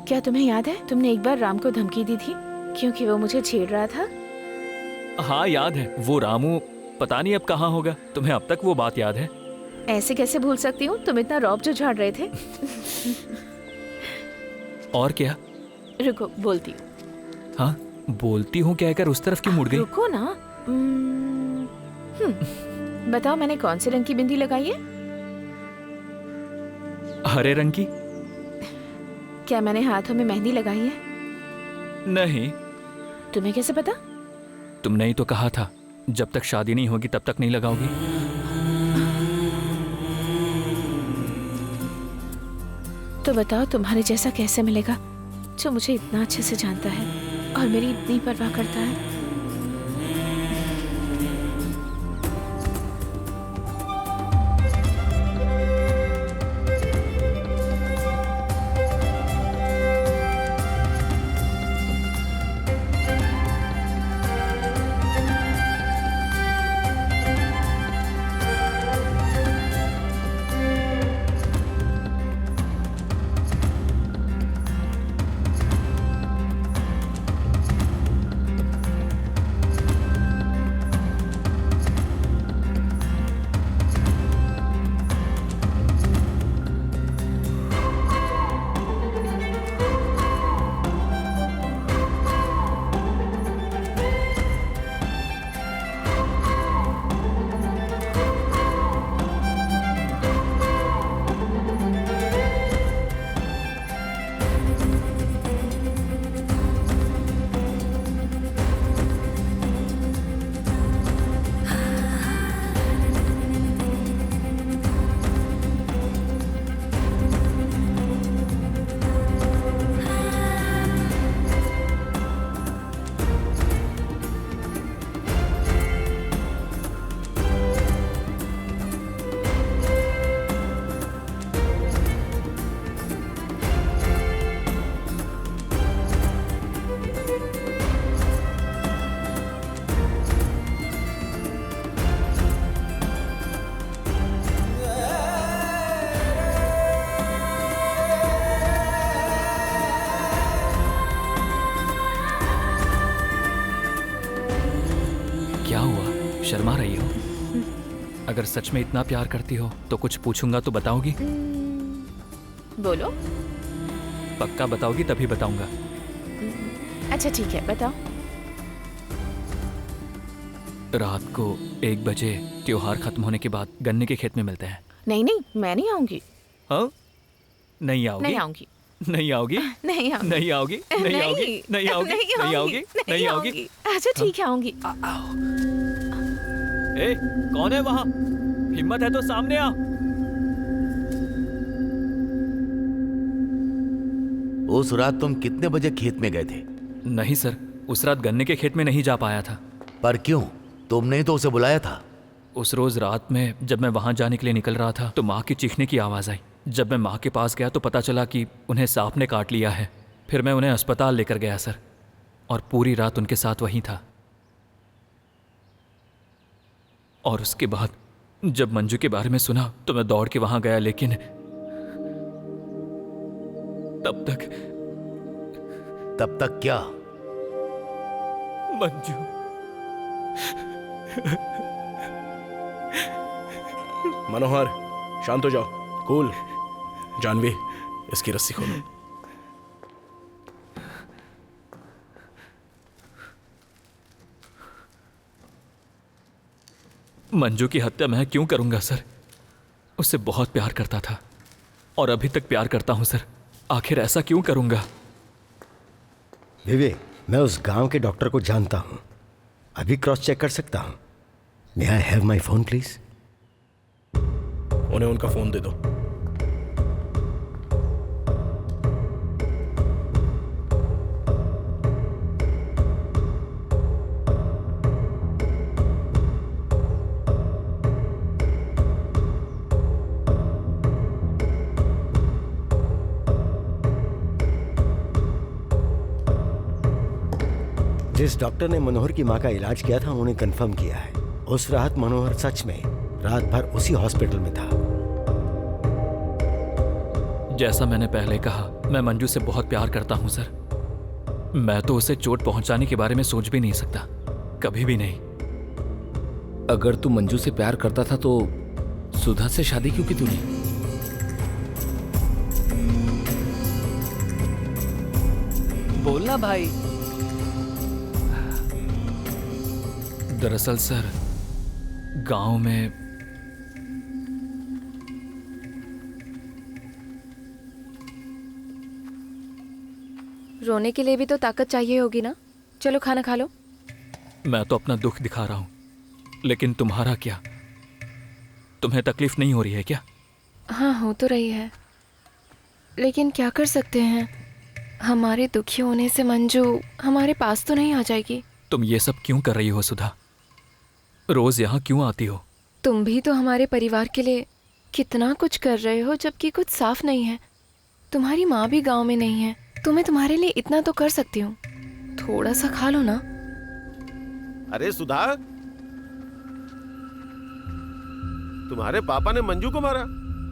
क्या तुम्हें याद है तुमने एक बार राम को धमकी दी थी क्योंकि वो मुझे छेड़ रहा था? हाँ याद है। वो रामू पता नहीं अब कहाँ होगा। तुम्हें अब तक वो बात याद है? ऐसे कैसे भूल सकती हूँ, तुम इतना रौब जो झाड़ रहे थे। और क्या? रुको बोलती हूँ। हाँ बोलती हूँ कहकर उस तरफ क्यों मुड़ गई? रुको ना। बताओ मैंने कौन से रंग की बिंदी लगाई है? हरे रंग की। क्या मैंने हाथों में मेहंदी लगाई है? नहीं। तुम्हें कैसे पता? तुमने ही तो कहा था जब तक शादी नहीं होगी तब तक नहीं लगाओगी। तो बताओ तुम्हारे जैसा कैसे मिलेगा जो मुझे इतना अच्छे से जानता है और मेरी इतनी परवाह करता है। शर्मा रही हो? अगर सच में इतना प्यार करती हो तो कुछ पूछूंगा तो बताओगी? बोलो। पक्का बताओगी तभी बताऊंगा। अच्छा ठीक है बताओ। रात को 1 बजे त्योहार खत्म होने के बाद गन्ने के खेत में मिलते हैं। नहीं नहीं मैं नहीं आऊंगी। हाँ? नहीं आओगी? नहीं आऊंगी। नहीं आओगी? नहीं आऊंगी। नहीं आओगी? नहीं आओगी? नहीं आओगी? नहीं आओगी? नहीं आओगी? अच्छा ठीक है आऊंगी। ए, कौन है वहां? हिम्मत है तो सामने आ। उस रात तुम कितने बजे खेत में गए थे? नहीं सर, उस रात गन्ने के खेत में नहीं जा पाया था। पर क्यों? तुमने ही तो उसे बुलाया था। उस रोज रात में जब मैं वहां जाने के लिए निकल रहा था तो माँ की चीखने की आवाज आई। जब मैं माँ के पास गया तो पता चला कि उन्हें सांप ने काट लिया है। फिर मैं उन्हें अस्पताल लेकर गया सर, और पूरी रात उनके साथ वहीं था। और उसके बाद जब मंजू के बारे में सुना तो मैं दौड़ के वहां गया, लेकिन तब तक क्या? मंजू। मनोहर शांत हो जाओ। कूल। जानवी इसकी रस्सी खोलो। मंजू की हत्या मैं क्यों करूंगा सर? उससे बहुत प्यार करता था और अभी तक प्यार करता हूं सर। आखिर ऐसा क्यों करूंगा? विवेक, मैं उस गांव के डॉक्टर को जानता हूं। अभी क्रॉस चेक कर सकता हूं। May I have my phone please? उन्हें उनका फोन दे दो। जिस डॉक्टर ने मनोहर की मां का इलाज किया था उन्होंने कंफर्म किया है उस रात मनोहर सच में रात भर उसी हॉस्पिटल में था। जैसा मैंने पहले कहा, मैं मंजू से बहुत प्यार करता हूं सर। मैं तो उसे चोट पहुंचाने के बारे में सोच भी नहीं सकता, कभी भी नहीं। अगर तू मंजू से प्यार करता था तो सुधा से शादी क्यों की तूने? बोलना भाई। दरअसल सर, गांव में रोने के लिए भी तो ताकत चाहिए होगी ना। चलो खाना खा लो। मैं तो अपना दुख दिखा रहा हूं, लेकिन तुम्हारा क्या? तुम्हें तकलीफ नहीं हो रही है क्या? हाँ, हो तो रही है, लेकिन क्या कर सकते हैं। हमारे दुखी होने से मंजू हमारे पास तो नहीं आ जाएगी। तुम ये सब क्यों कर रही हो सुधा? रोज यहाँ क्यों आती हो? तुम भी तो हमारे परिवार के लिए कितना कुछ कर रहे हो, जबकि कुछ साफ नहीं है। तुम्हारी माँ भी गांव में नहीं है, तो मैं तुम्हारे लिए इतना तो कर सकती हूँ। थोड़ा सा खा लो ना। अरे सुधा, तुम्हारे पापा ने मंजू को मारा,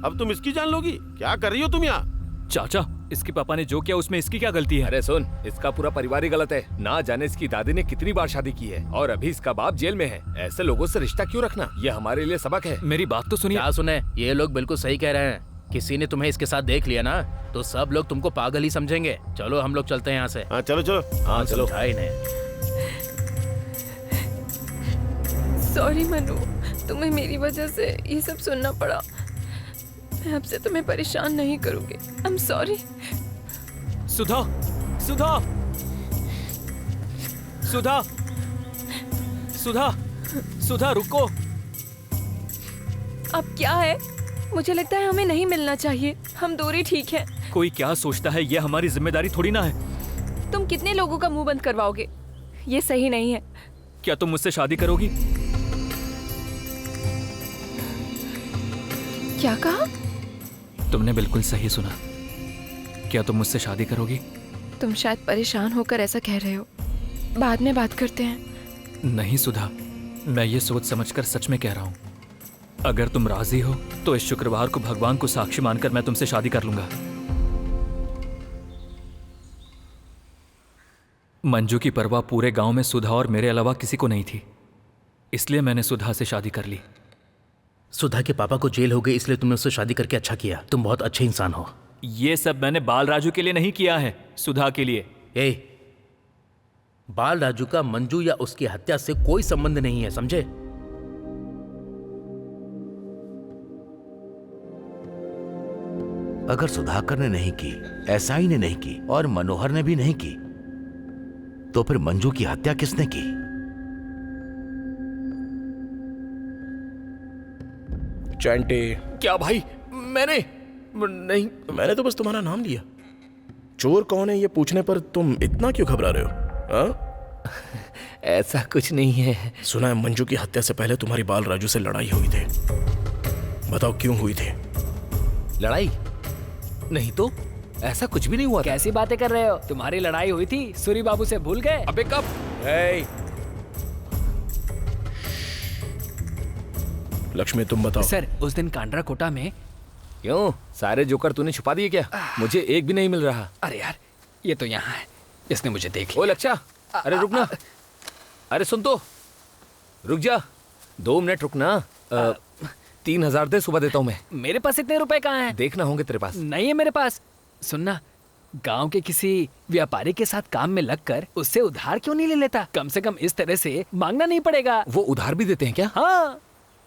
अब तुम इसकी जान लोगी? क्या कर रही हो तुम यहाँ? चाचा, इसके पापा ने जो किया उसमें इसकी क्या गलती है? अरे सुन, इसका पूरा परिवार ही गलत है। ना जाने इसकी दादी ने कितनी बार शादी की है और अभी इसका बाप जेल में है। ऐसे लोगों से रिश्ता क्यों रखना? ये हमारे लिए सबक है। मेरी बात तो सुनिए। क्या सुने? ये लोग बिल्कुल सही कह रहे हैं। किसी ने तुम्हें इसके साथ देख लिया ना तो सब लोग तुमको पागल ही समझेंगे। चलो हम लोग चलते हैं यहाँ से। हाँ चलो चलो। हाँ चलो। नहीं। सॉरी मनु, तुम्हें मेरी वजह से ये सब सुनना पड़ा। मैं अब से तुम्हें परेशान नहीं करूंगी। I am sorry. सुधा, सुधा, सुधा, सुधा, सुधा रुको। अब क्या है? मुझे लगता है हमें नहीं मिलना चाहिए। हम दूरी ठीक है। कोई क्या सोचता है, ये हमारी जिम्मेदारी थोड़ी ना है। तुम कितने लोगों का मुंह बंद करवाओगे? ये सही नहीं है। क्या तुम मुझसे शादी करोगी? क्या कहा? तुमने बिल्कुल सही सुना। क्या तुम मुझसे शादी करोगी? तुम शायद परेशान होकर ऐसा कह रहे हो। बाद में बात करते हैं। नहीं सुधा, मैं ये सोच समझकर सच में कह रहा हूँ। अगर तुम राजी हो तो इस शुक्रवार को भगवान को साक्षी मानकर मैं तुमसे शादी कर लूंगा। मंजू की परवाह पूरे गांव में सुधा और मेरे अलावा किसी को नहीं थी, इसलिए मैंने सुधा से शादी कर ली। सुधा के पापा को जेल हो गई, इसलिए तुमने उससे शादी करके अच्छा किया। तुम बहुत अच्छे इंसान हो। ये सब मैंने बाल राजू के लिए नहीं किया है, सुधा के लिए। बाल राजू का मंजू या उसकी हत्या से कोई संबंध नहीं है, समझे? अगर सुधाकर ने नहीं की, एसआई ने नहीं की और मनोहर ने भी नहीं की, तो फिर मंजू की हत्या किसने की? चैंटे। क्या भाई? मैंने नहीं। मैंने तो बस तुम्हारा नाम लिया। चोर कौन है ये पूछने पर तुम इतना क्यों घबरा रहे हो? ऐसा कुछ नहीं है। सुना है मंजू की हत्या से पहले तुम्हारी बाल राजू से लड़ाई हुई थी। बताओ क्यों हुई थी? लड़ाई? नहीं तो ऐसा कुछ भी नहीं हुआ। कैसी बातें कर रहे हो? तुम्हारी लड़ाई हुई थी, सूरी बाबू से भूल गए? अबे कब? लक्ष्मी तुम बताओ। सर, उस दिन कांड्रा कोटा में। क्यों? सारे जोकर तूने छुपा दिए क्या? मुझे एक भी नहीं मिल रहा। अरे यार, ये तो यहाँ है, इसने मुझे देख लिया। ओ लक्षा, अरे रुक ना। अरे सुन तो, रुक जा, 2 मिनट रुकना। 3000 दे, सुबह देता हूँ मैं। मेरे पास इतने रुपए कहाँ हैं? देखना होंगे तेरे पास। नहीं है मेरे पास। सुनना, गांव के किसी व्यापारी के साथ काम में लगकर उससे उधार क्यों नहीं ले लेता? कम से कम इस तरह से मांगना नहीं पड़ेगा। वो उधार भी देते हैं क्या? हाँ।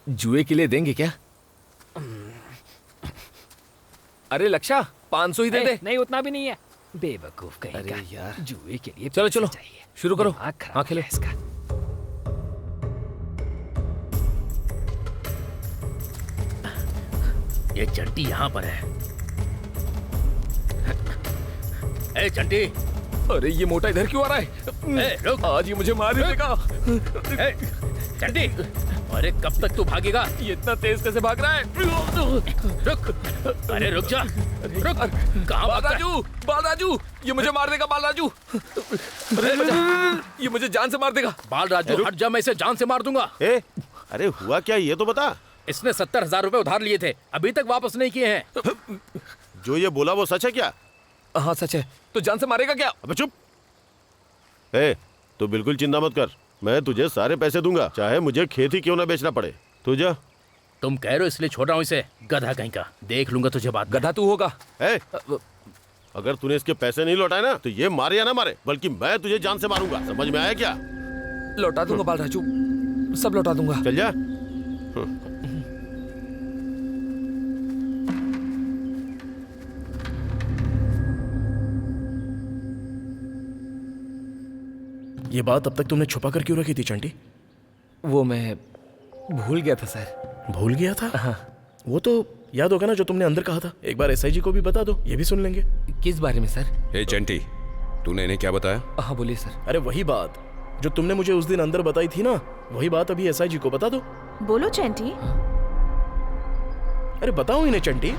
जुए के लिए देंगे क्या? अरे लक्षा, 500 ही दे दे। नहीं, उतना भी नहीं है। बेवकूफ कहीं का। अरे यार, जुए के लिए चलो चलो शुरू करो। हाँ, खेलो इसका। ये चंटी यहाँ पर है। ए चंटी, अरे ये मोटा इधर क्यों आ रहा है? ए, रुक। आज ये मुझे मार देगा। ए, चंटी, अरे कब तक तू भागेगा? ये इतना तेज कैसे भाग रहा है? रुक, अरे रुक जा, रुक। कहाँ बालराजू, बालराजू, ये मुझे मार देगा बालराजू। ये मुझे जान से मार देगा। बालराजू हट जा, मैं इसे जान से मार दूंगा। अरे हुआ क्या ये तो बता। इसने 70,000 रुपए उधार लिए थे, अभी तक वापस नहीं किए हैं। जो ये बोला वो सच है क्या? हाँ सच है। तो जान से मारेगा क्या? अबे चुप। तू बिल्कुल चिंता मत कर, मैं तुझे सारे पैसे दूंगा, चाहे मुझे खेत ही क्यों ना बेचना पड़े। तू जा। तुम कह रहे हो इसलिए छोड़ रहा हूँ इसे। गधा कहीं का, देख लूंगा तुझे बात। गधा तू होगा। अगर तूने इसके पैसे नहीं लौटाए ना तो ये मारे या ना मारे, बल्कि मैं तुझे जान से मारूंगा। समझ में आया क्या? लौटा दूंगा बालराजू, सब लौटा दूंगा। चल जा। ये बात अब तक तुमने छुपा कर क्यों रखी थी चंटी? वो मैं भूल गया था सर। भूल गया था? हाँ। वो तो याद होगा ना जो तुमने अंदर कहा था। एक बार एसआई जी को भी बता दो, ये भी सुन लेंगे। किस बारे में सर? हे चंटी, तूने इन्हें क्या बताया? हाँ बोलिए सर। अरे वही बात जो तुमने मुझे उस दिन अंदर बताई थी ना, वही बात अभी एसआई जी को बता दो। बोलो चंटी। अरे बताओ इन्हें चंटी।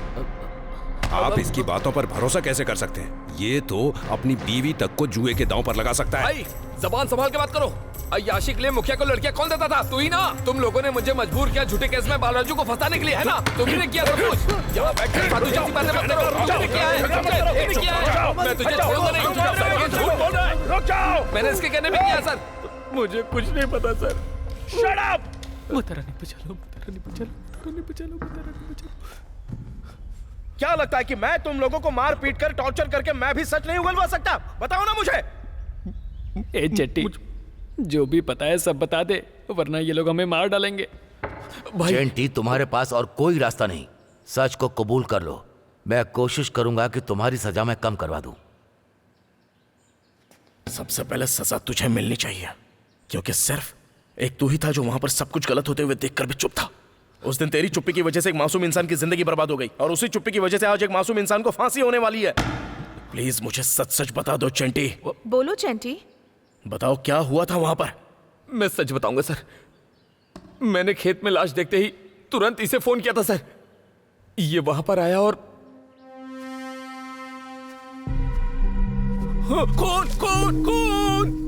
आप इसकी बातों पर भरोसा कैसे कर सकते हैं? ये तो अपनी बीवी तक को जुए के दांव पर लगा सकता है। भाई जबान संभाल के बात करो। अय्याशी के लिए मुखिया को लड़कियां कौन देता था? तू ही ना। तुम लोगों ने मुझे मजबूर किया झूठे केस में बालराजू को फंसाने के लिए, है ना? तुमने किया सब कुछ। यहाँ बैठकर साधु जैसी बातें मत करो। तुमने किया है, तुमने किया है। मैं तुझे छोड़ूंगा नहीं। झूठ बोल रहा है। रुक जाओ। मैंने इसके कहने पे किया सर। मुझे कुछ नहीं पता sir. Shut up. Mata Rani बचा लो, माता रानी बचा लो, माता रानी बचा लो, माता रानी बचा लो। क्या लगता है कि मैं तुम लोगों को मार पीट कर टॉर्चर करके मैं भी सच नहीं उगलवा सकता? बताओ ना मुझे। ए चट्टी, जो भी पता है सब बता दे, वरना ये लोग हमें मार डालेंगे। चेंटी, तुम्हारे पास और कोई रास्ता नहीं। सच को कबूल कर लो। मैं कोशिश करूंगा कि तुम्हारी सजा मैं कम करवा दूं। सबसे पहले सजा तुझे मिलनी चाहिए, क्योंकि सिर्फ एक तू ही था जो वहां पर सब कुछ गलत होते हुए देखकर भी चुप था। उस दिन तेरी चुप्पी की वजह से एक मासूम इंसान की जिंदगी बर्बाद हो गई, और उसी चुप्पी की वजह से आज एक मासूम इंसान को फांसी होने वाली है। प्लीज मुझे सच सच बता दो चंटी। बोलो चंटी। बताओ क्या हुआ था वहां पर? मैं सच बताऊंगा सर। मैंने खेत में लाश देखते ही तुरंत इसे फोन किया था सर। ये वहां पर आया और कौन कौन कौन?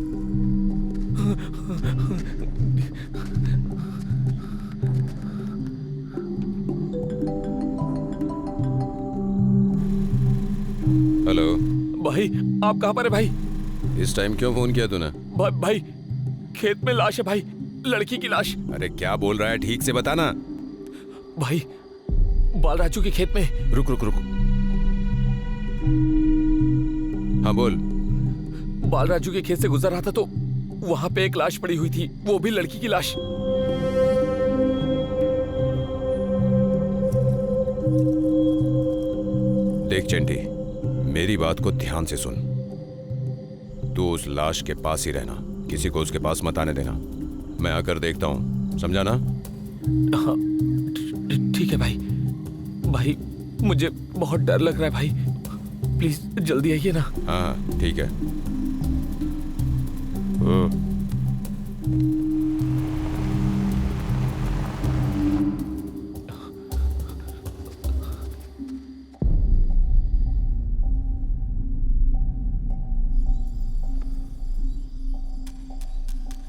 हेलो भाई, आप कहां पर है भाई? इस टाइम क्यों फोन किया तूने? भाई खेत में लाश है भाई, लड़की की लाश। अरे क्या बोल रहा है, ठीक से बता ना। भाई बालराजू के खेत में। रुक रुक रुक। हाँ बोल। बालराजू के खेत से गुजर रहा था तो वहां पे एक लाश पड़ी हुई थी, वो भी लड़की की लाश। देख चंटी, मेरी बात को ध्यान से सुन। तू उस लाश के पास ही रहना, किसी को उसके पास मत आने देना। मैं आकर देखता हूं, समझा ना? हाँ ठीक है भाई। भाई मुझे बहुत डर लग रहा है भाई, प्लीज जल्दी आइए ना। हाँ ठीक है।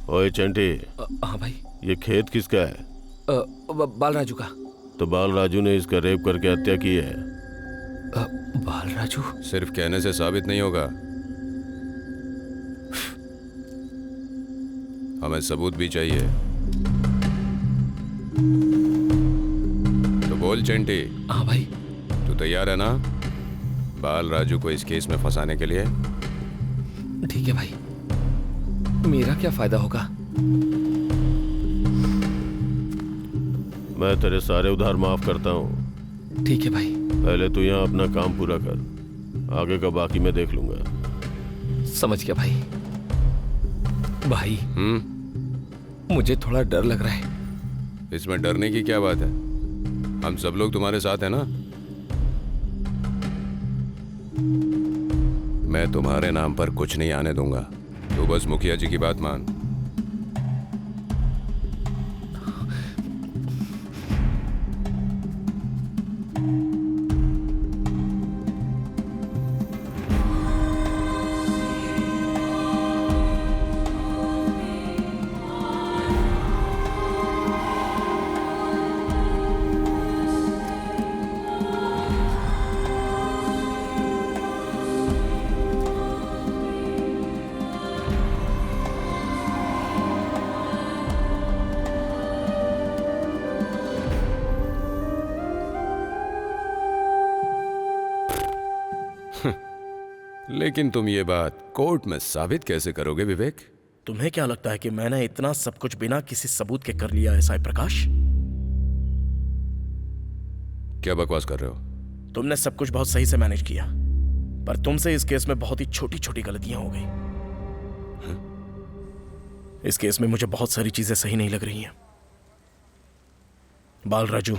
ओए चंटी। हाँ भाई। ये खेत किसका है? बालराजू का। तो बालराजू ने इसका रेप करके हत्या की है। बालराजू? सिर्फ कहने से साबित नहीं होगा, हमें सबूत भी चाहिए। तो बोल चंटी। हाँ भाई। तू तैयार है ना बालराजू को इस केस में फंसाने के लिए? ठीक है भाई। मेरा क्या फायदा होगा? मैं तेरे सारे उधार माफ करता हूँ। ठीक है भाई। पहले तू यहाँ अपना काम पूरा कर, आगे का बाकी मैं देख लूंगा। समझ गया भाई। भाई मुझे थोड़ा डर लग रहा है। इसमें डरने की क्या बात है? हम सब लोग तुम्हारे साथ हैं ना। मैं तुम्हारे नाम पर कुछ नहीं आने दूंगा। तू बस मुखिया जी की बात मान। लेकिन तुम ये बात कोर्ट में साबित कैसे करोगे विवेक? तुम्हें क्या लगता है कि मैंने इतना सब कुछ बिना किसी सबूत के कर लिया है साई प्रकाश? क्या बकवास कर रहे हो? तुमने सब कुछ बहुत सही से मैनेज किया, पर तुमसे इस केस में बहुत ही छोटी छोटी गलतियां हो गई। इस केस में मुझे बहुत सारी चीजें सही नहीं लग रही हैं। बाल राजू,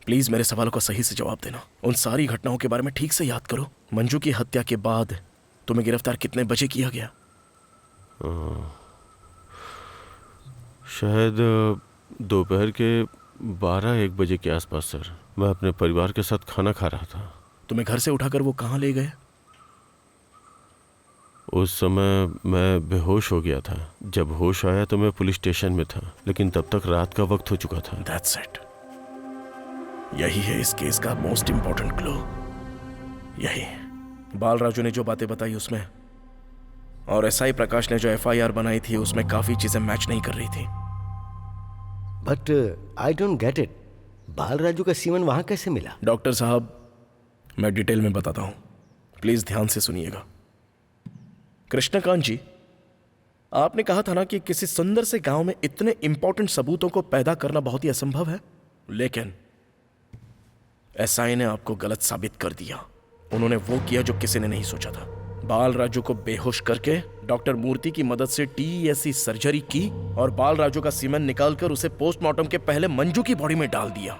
प्लीज मेरे सवालों का सही से जवाब देना। उन सारी घटनाओं के बारे में ठीक से याद करो। मंजू की हत्या के बाद तुम्हें गिरफ्तार कितने बजे किया गया? शायद दोपहर के 12-1 बजे के आसपास सर। मैं अपने परिवार के साथ खाना खा रहा था। तुम्हें घर से उठाकर वो कहाँ ले गए? उस समय मैं बेहोश हो गया था। जब होश आया तो मैं पुलिस स्टेशन में था, लेकिन तब तक रात का वक्त हो चुका था। That's it. यही है इस केस का मोस्ट इंपॉर्टेंट क्लू। यही बाल राजू ने जो बातें बताई उसमें, और एसआई प्रकाश ने जो एफआईआर बनाई थी उसमें काफी चीजें मैच नहीं कर रही थी। But I don't get it. बाल राजू का सीमन वहां कैसे मिला? डॉक्टर साहब, मैं डिटेल में बताता हूं, प्लीज ध्यान से सुनिएगा। कृष्णकांत जी, आपने कहा था ना कि किसी सुंदर से गांव में इतने इंपॉर्टेंट सबूतों को पैदा करना बहुत ही असंभव है, लेकिन एसआई ने आपको गलत साबित कर दिया। उन्होंने वो किया जो किसी ने नहीं सोचा था। बाल राजू को बेहोश करके डॉक्टर मूर्ति की मदद से टीएससी सर्जरी की और बाल राजू का सीमेन निकालकर उसे पोस्टमार्टम के पहले मंजू की बॉडी में डाल दिया।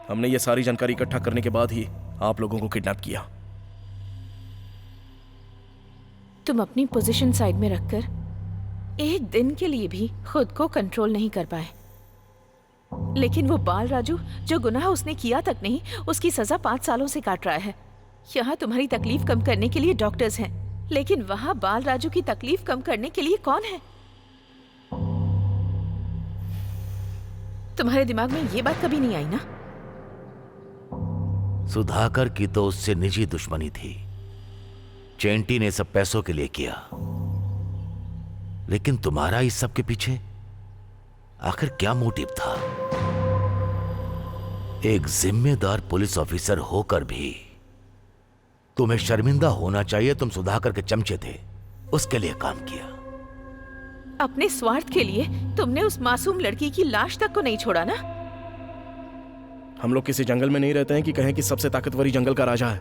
हमने ये सारी जानकारी इकट्ठा करने के बाद ही आप लोगों को किडनैप किया। तुम अपनी पोजीशन साइड में रखकर एक दिन के लिए भी खुद को कंट्रोल नहीं कर पाए, लेकिन वो बाल राजू जो गुनाह उसने किया तक नहीं, उसकी सजा 5 सालों से काट रहा है। यहाँ तुम्हारी तकलीफ कम करने के लिए डॉक्टर्स हैं, लेकिन वहाँ बाल राजू की तकलीफ कम करने के लिए कौन है? तुम्हारे दिमाग में ये बात कभी नहीं आई ना? सुधाकर की तो उससे निजी दुश्मनी थी। चेंटी ने सब पैसों के लिए किया, लेकिन तुम्हारा इस सब के पीछे आखिर क्या मोटिव था? एक जिम्मेदार पुलिस ऑफिसर होकर भी तुम्हें शर्मिंदा होना चाहिए। तुम सुधाकर के चमचे थे, उसके लिए काम किया। अपने स्वार्थ के लिए तुमने उस मासूम लड़की की लाश तक को नहीं छोड़ा ना? हम लोग किसी जंगल में नहीं रहते हैं कि कहें कि सबसे ताकतवर ही जंगल का राजा है।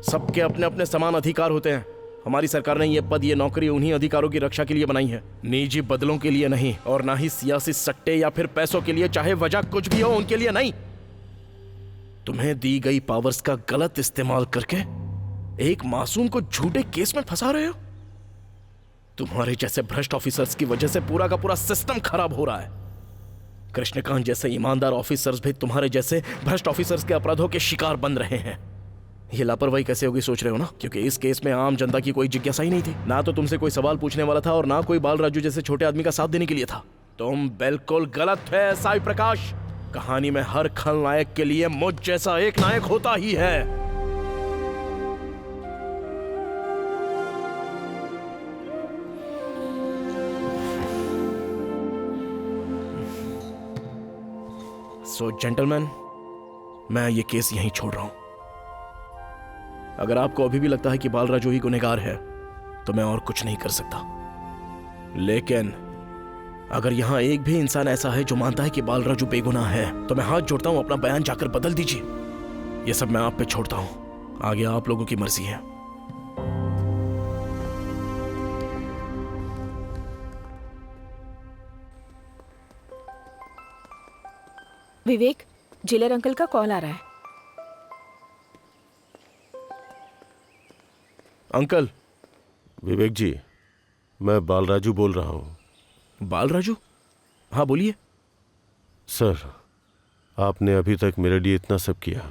सबके अपने अपने समान अधिकार होते हैं। हमारी सरकार ने ये पद, ये नौकरी उन्हीं अधिकारों की रक्षा के लिए बनाई है, निजी बदलों के लिए नहीं, और ना ही सियासी सट्टे या फिर पैसों के लिए, चाहे वजह कुछ भी हो उनके लिए नहीं। तुम्हें दी गई पावर्स का गलत इस्तेमाल करके एक मासूम को झूठे केस में फंसा रहे हो। तुम्हारे जैसे भ्रष्ट ऑफिसर्स की वजह से पूरा का पूरा सिस्टम खराब हो रहा है। कृष्णकांत जैसे ईमानदार ऑफिसर्स भी तुम्हारे जैसे भ्रष्ट ऑफिसर्स के अपराधों के शिकार बन रहे हैं। ये लापरवाही कैसे होगी सोच रहे हो ना? क्योंकि इस केस में आम जनता की कोई जिज्ञासा ही नहीं थी। ना तो तुमसे कोई सवाल पूछने वाला था और ना कोई बाल राजू जैसे छोटे आदमी का साथ देने के लिए था। तुम बिल्कुल गलत थे साई प्रकाश। कहानी में हर खलनायक के लिए मुझ जैसा एक नायक होता ही है। सो जेंटलमैन, मैं ये केस यहीं छोड़ रहा हूं। अगर आपको अभी भी लगता है कि बाल राजू ही गुनहगार है तो मैं और कुछ नहीं कर सकता, लेकिन अगर यहां एक भी इंसान ऐसा है जो मानता है कि बाल राजू बेगुनाह है तो मैं हाथ जोड़ता हूं, अपना बयान जाकर बदल दीजिए। यह सब मैं आप पे छोड़ता हूं, आगे आप लोगों की मर्जी है। विवेक, जेलर अंकल का कॉल आ रहा है। अंकल। विवेक जी, मैं बालराजू बोल रहा हूँ। बालराजू? हाँ बोलिए। सर, आपने अभी तक मेरे लिए इतना सब किया,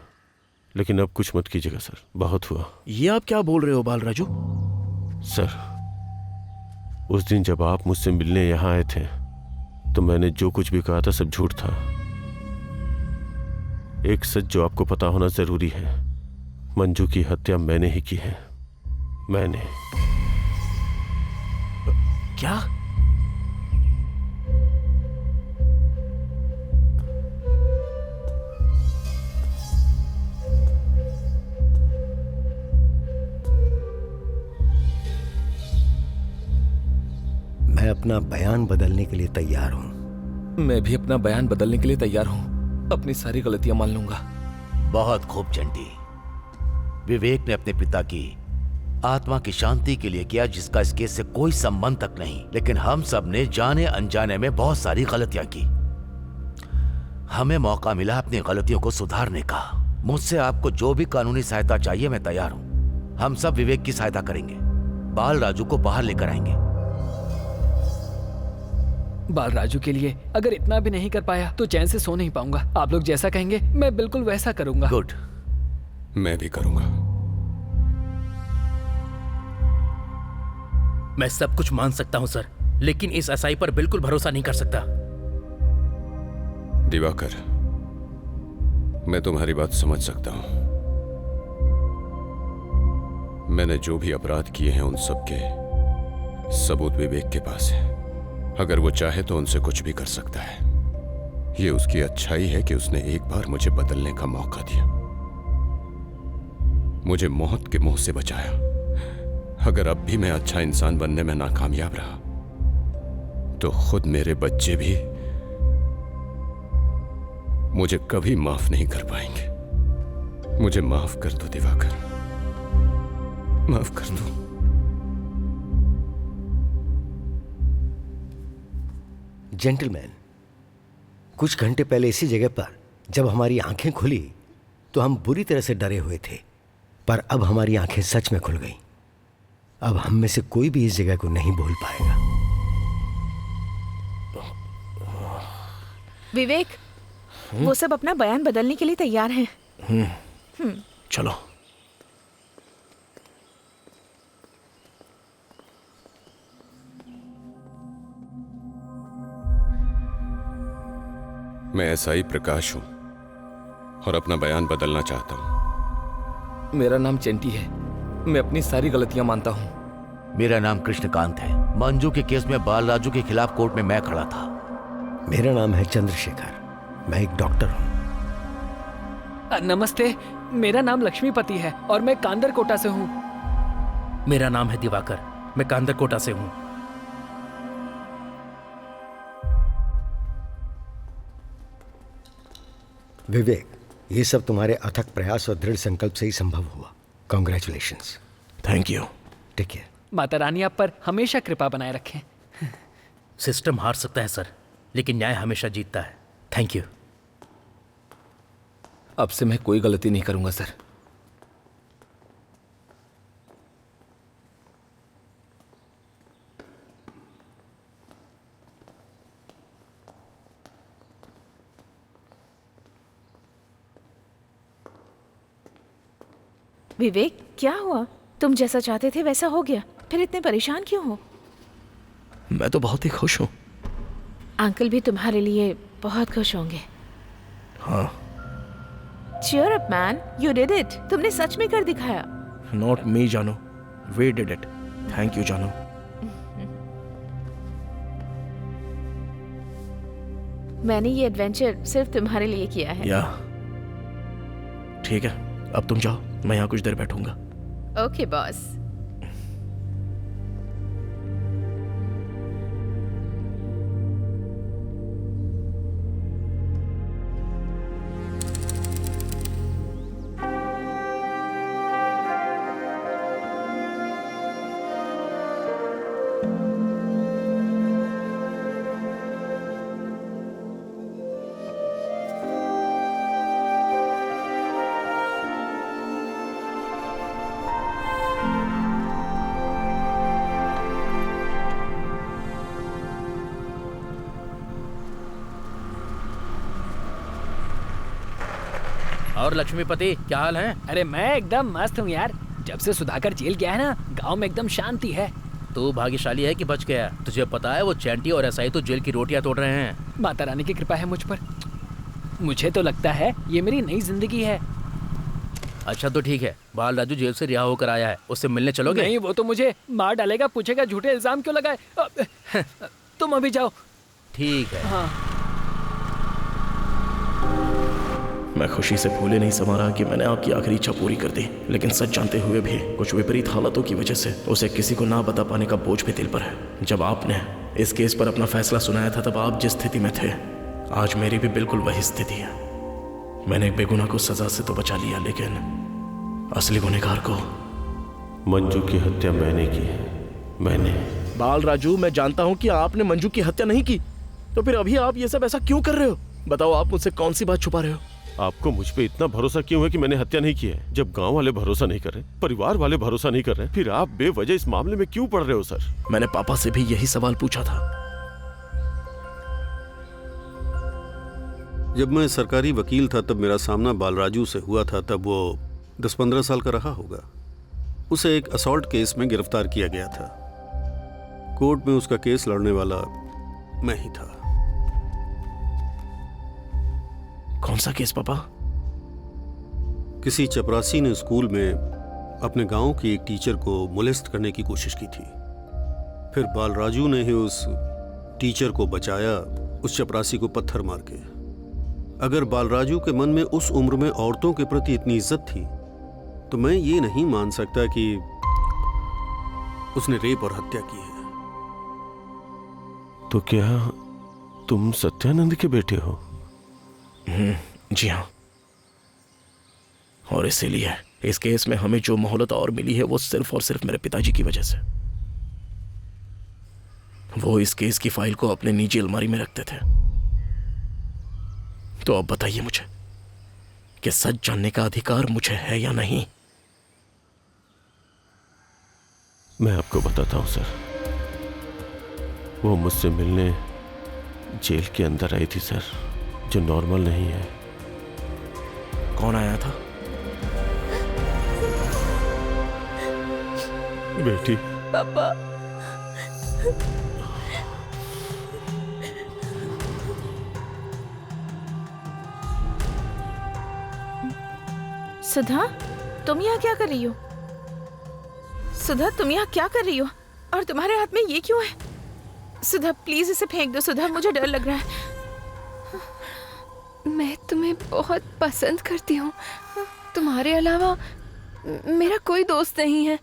लेकिन अब कुछ मत कीजिएगा सर, बहुत हुआ। ये आप क्या बोल रहे हो बालराजू? सर, उस दिन जब आप मुझसे मिलने यहाँ आए थे तो मैंने जो कुछ भी कहा था सब झूठ था। एक सच जो आपको पता होना जरूरी है, मंजू की हत्या मैंने ही की है। मैंने। क्या? मैं अपना बयान बदलने के लिए तैयार हूं। मैं भी अपना बयान बदलने के लिए तैयार हूं। अपनी सारी गलतियां मान लूंगा। बहुत खूब चंटी। विवेक ने अपने पिता की आत्मा की शांति के लिए किया, जिसका इस केस से कोई संबंध तक नहीं, लेकिन हम सब ने जाने अनजाने में बहुत सारी गलतियां की। हमें मौका मिला अपनी गलतियों को सुधारने का। मुझसे आपको जो भी कानूनी सहायता चाहिए मैं तैयार हूं। हम सब विवेक की सहायता करेंगे, बाल राजू को बाहर लेकर आएंगे। बाल राजू के लिए अगर इतना भी नहीं कर पाया तो चैन से सो नहीं पाऊंगा। आप लोग जैसा कहेंगे मैं बिल्कुल वैसा करूंगा। गुड। मैं भी करूंगा। मैं सब कुछ मान सकता हूं सर, लेकिन इस एसआई पर बिल्कुल भरोसा नहीं कर सकता। दिवाकर, मैं तुम्हारी बात समझ सकता हूं। मैंने जो भी अपराध किए हैं उन सब के सबूत विवेक के पास है। अगर वो चाहे तो उनसे कुछ भी कर सकता है। ये उसकी अच्छाई है कि उसने एक बार मुझे बदलने का मौका दिया, मुझे मौत के मुंह से बचाया। अगर अब भी मैं अच्छा इंसान बनने में नाकामयाब रहा तो खुद मेरे बच्चे भी मुझे कभी माफ नहीं कर पाएंगे। मुझे माफ कर दो दिवाकर, माफ कर दो। जेंटलमैन, कुछ घंटे पहले इसी जगह पर जब हमारी आंखें खुली तो हम बुरी तरह से डरे हुए थे, पर अब हमारी आंखें सच में खुल गईं। अब हम में से कोई भी इस जगह को नहीं भूल पाएगा। विवेक, वो सब अपना बयान बदलने के लिए तैयार हैं। चलो। मैं एसआई प्रकाश हूं और अपना बयान बदलना चाहता हूं। मेरा नाम चंटी है। मैं अपनी सारी गलतियां मानता हूं। मेरा नाम कृष्णकांत है। मंजू के केस में बाल राजू के खिलाफ कोर्ट में मैं खड़ा था। मेरा नाम है चंद्रशेखर, मैं एक डॉक्टर हूं। नमस्ते, मेरा नाम लक्ष्मीपति है और मैं कांदरकोटा से हूँ। मेरा नाम है दिवाकर, मैं कांदरकोटा से हूँ। विवेक, ये सब तुम्हारे अथक प्रयास और दृढ़ संकल्प से ही संभव हुआ। Congratulations. Thank you. Take care. Mata Rani आप पर हमेशा कृपा बनाए रखें। सिस्टम हार सकता है सर, लेकिन न्याय हमेशा जीतता है। Thank you. अब से मैं कोई गलती नहीं करूंगा सर। विवेक, क्या हुआ? तुम जैसा चाहते थे वैसा हो गया, फिर इतने परेशान क्यों हो? मैं तो बहुत ही खुश हूं। अंकल भी तुम्हारे लिए बहुत खुश होंगे। हाँ। Cheer up man, you did it. तुमने सच में कर दिखाया। Not me, जानू। We did it. Thank you, जानू। मैंने ये एडवेंचर सिर्फ तुम्हारे लिए किया है। या ठीक है, अब तुम जाओ, मैं यहाँ कुछ देर बैठूंगा। Okay boss. और लक्ष्मीपति, क्या हाल है? अरे मैं एकदम मस्त हूँ यार। जब से सुधाकर जेल गया है ना, गांव में एकदम शांति है। तू भाग्यशाली है कि बच गया। तुझे पता है वो चैंटी और एसआई तो जेल की रोटियां तोड़ रहे हैं। माता रानी की कृपा है मुझ पर। मुझे तो लगता है ये मेरी नई जिंदगी है। अच्छा तो ठीक है, बाल राजू जेल से रिहा होकर आया है, उससे मिलने चलोगे? नहीं, वो तो मुझे मार डालेगा, पूछेगा झूठे इल्जाम क्यों लगाए। तुम अभी जाओ। ठीक है। हाँ। मैं खुशी से फूले नहीं समा रहा कि मैंने आपकी आखिरी इच्छा पूरी कर दी, लेकिन सच जानते हुए भी कुछ विपरीत हालातों की वजह से उसे किसी को ना बता पाने का बोझ भी दिल पर है। जब आपने इस केस पर अपना फैसला सुनाया था, तब आप जिस स्थिति में थे, आज मेरी भी बिल्कुल वही स्थिति है। मैंने एक बेगुनाह को सजा से तो बचा लिया, लेकिन असली गुनहगार को। मंजू की हत्या मैंने की है, मैंने। बाल राजू, मैं जानता हूँ कि आपने मंजू की हत्या नहीं की, तो फिर अभी आप ये सब ऐसा क्यों कर रहे हो? बताओ, आप मुझसे कौन सी बात छुपा रहे हो? आपको मुझ पे इतना भरोसा क्यों है कि मैंने हत्या नहीं की है? जब गांव वाले भरोसा नहीं कर रहे, परिवार वाले भरोसा नहीं कर रहे, फिर आप बेवजह इस मामले में क्यों पड़ रहे हो? सर, मैंने पापा से भी यही सवाल पूछा था। जब मैं सरकारी वकील था तब मेरा सामना बालराजू से हुआ था। तब वो 10-15 साल का रहा होगा। उसे एक असॉल्ट केस में गिरफ्तार किया गया था। कोर्ट में उसका केस लड़ने वाला मैं ही था। कौन सा केस पापा? किसी चपरासी ने स्कूल में अपने गांव की एक टीचर को मोलेस्ट करने की कोशिश की थी। फिर बालराजू ने ही उस टीचर को बचाया, उस चपरासी को पत्थर मार के। अगर बालराजू के मन में उस उम्र में औरतों के प्रति इतनी इज्जत थी, तो मैं ये नहीं मान सकता कि उसने रेप और हत्या की है। तो क्या तुम सत्यानंद के बेटे हो? जी हाँ। और इसीलिए इस केस में हमें जो मोहलत और मिली है, वो सिर्फ और सिर्फ मेरे पिताजी की वजह से। वो इस केस की फाइल को अपने निजी अलमारी में रखते थे। तो अब बताइए मुझे कि सच जानने का अधिकार मुझे है या नहीं? मैं आपको बताता हूं सर। वो मुझसे मिलने जेल के अंदर आई थी सर, जो नॉर्मल नहीं है। कौन आया था? बेटी। पापा। सुधा, तुम यहाँ क्या कर रही हो? सुधा, तुम यहाँ क्या कर रही हो? और तुम्हारे हाथ में ये क्यों है? सुधा, प्लीज इसे फेंक दो। सुधा, मुझे डर लग रहा है। मैं तुम्हें बहुत पसंद करती हूँ। तुम्हारे अलावा मेरा कोई दोस्त नहीं है।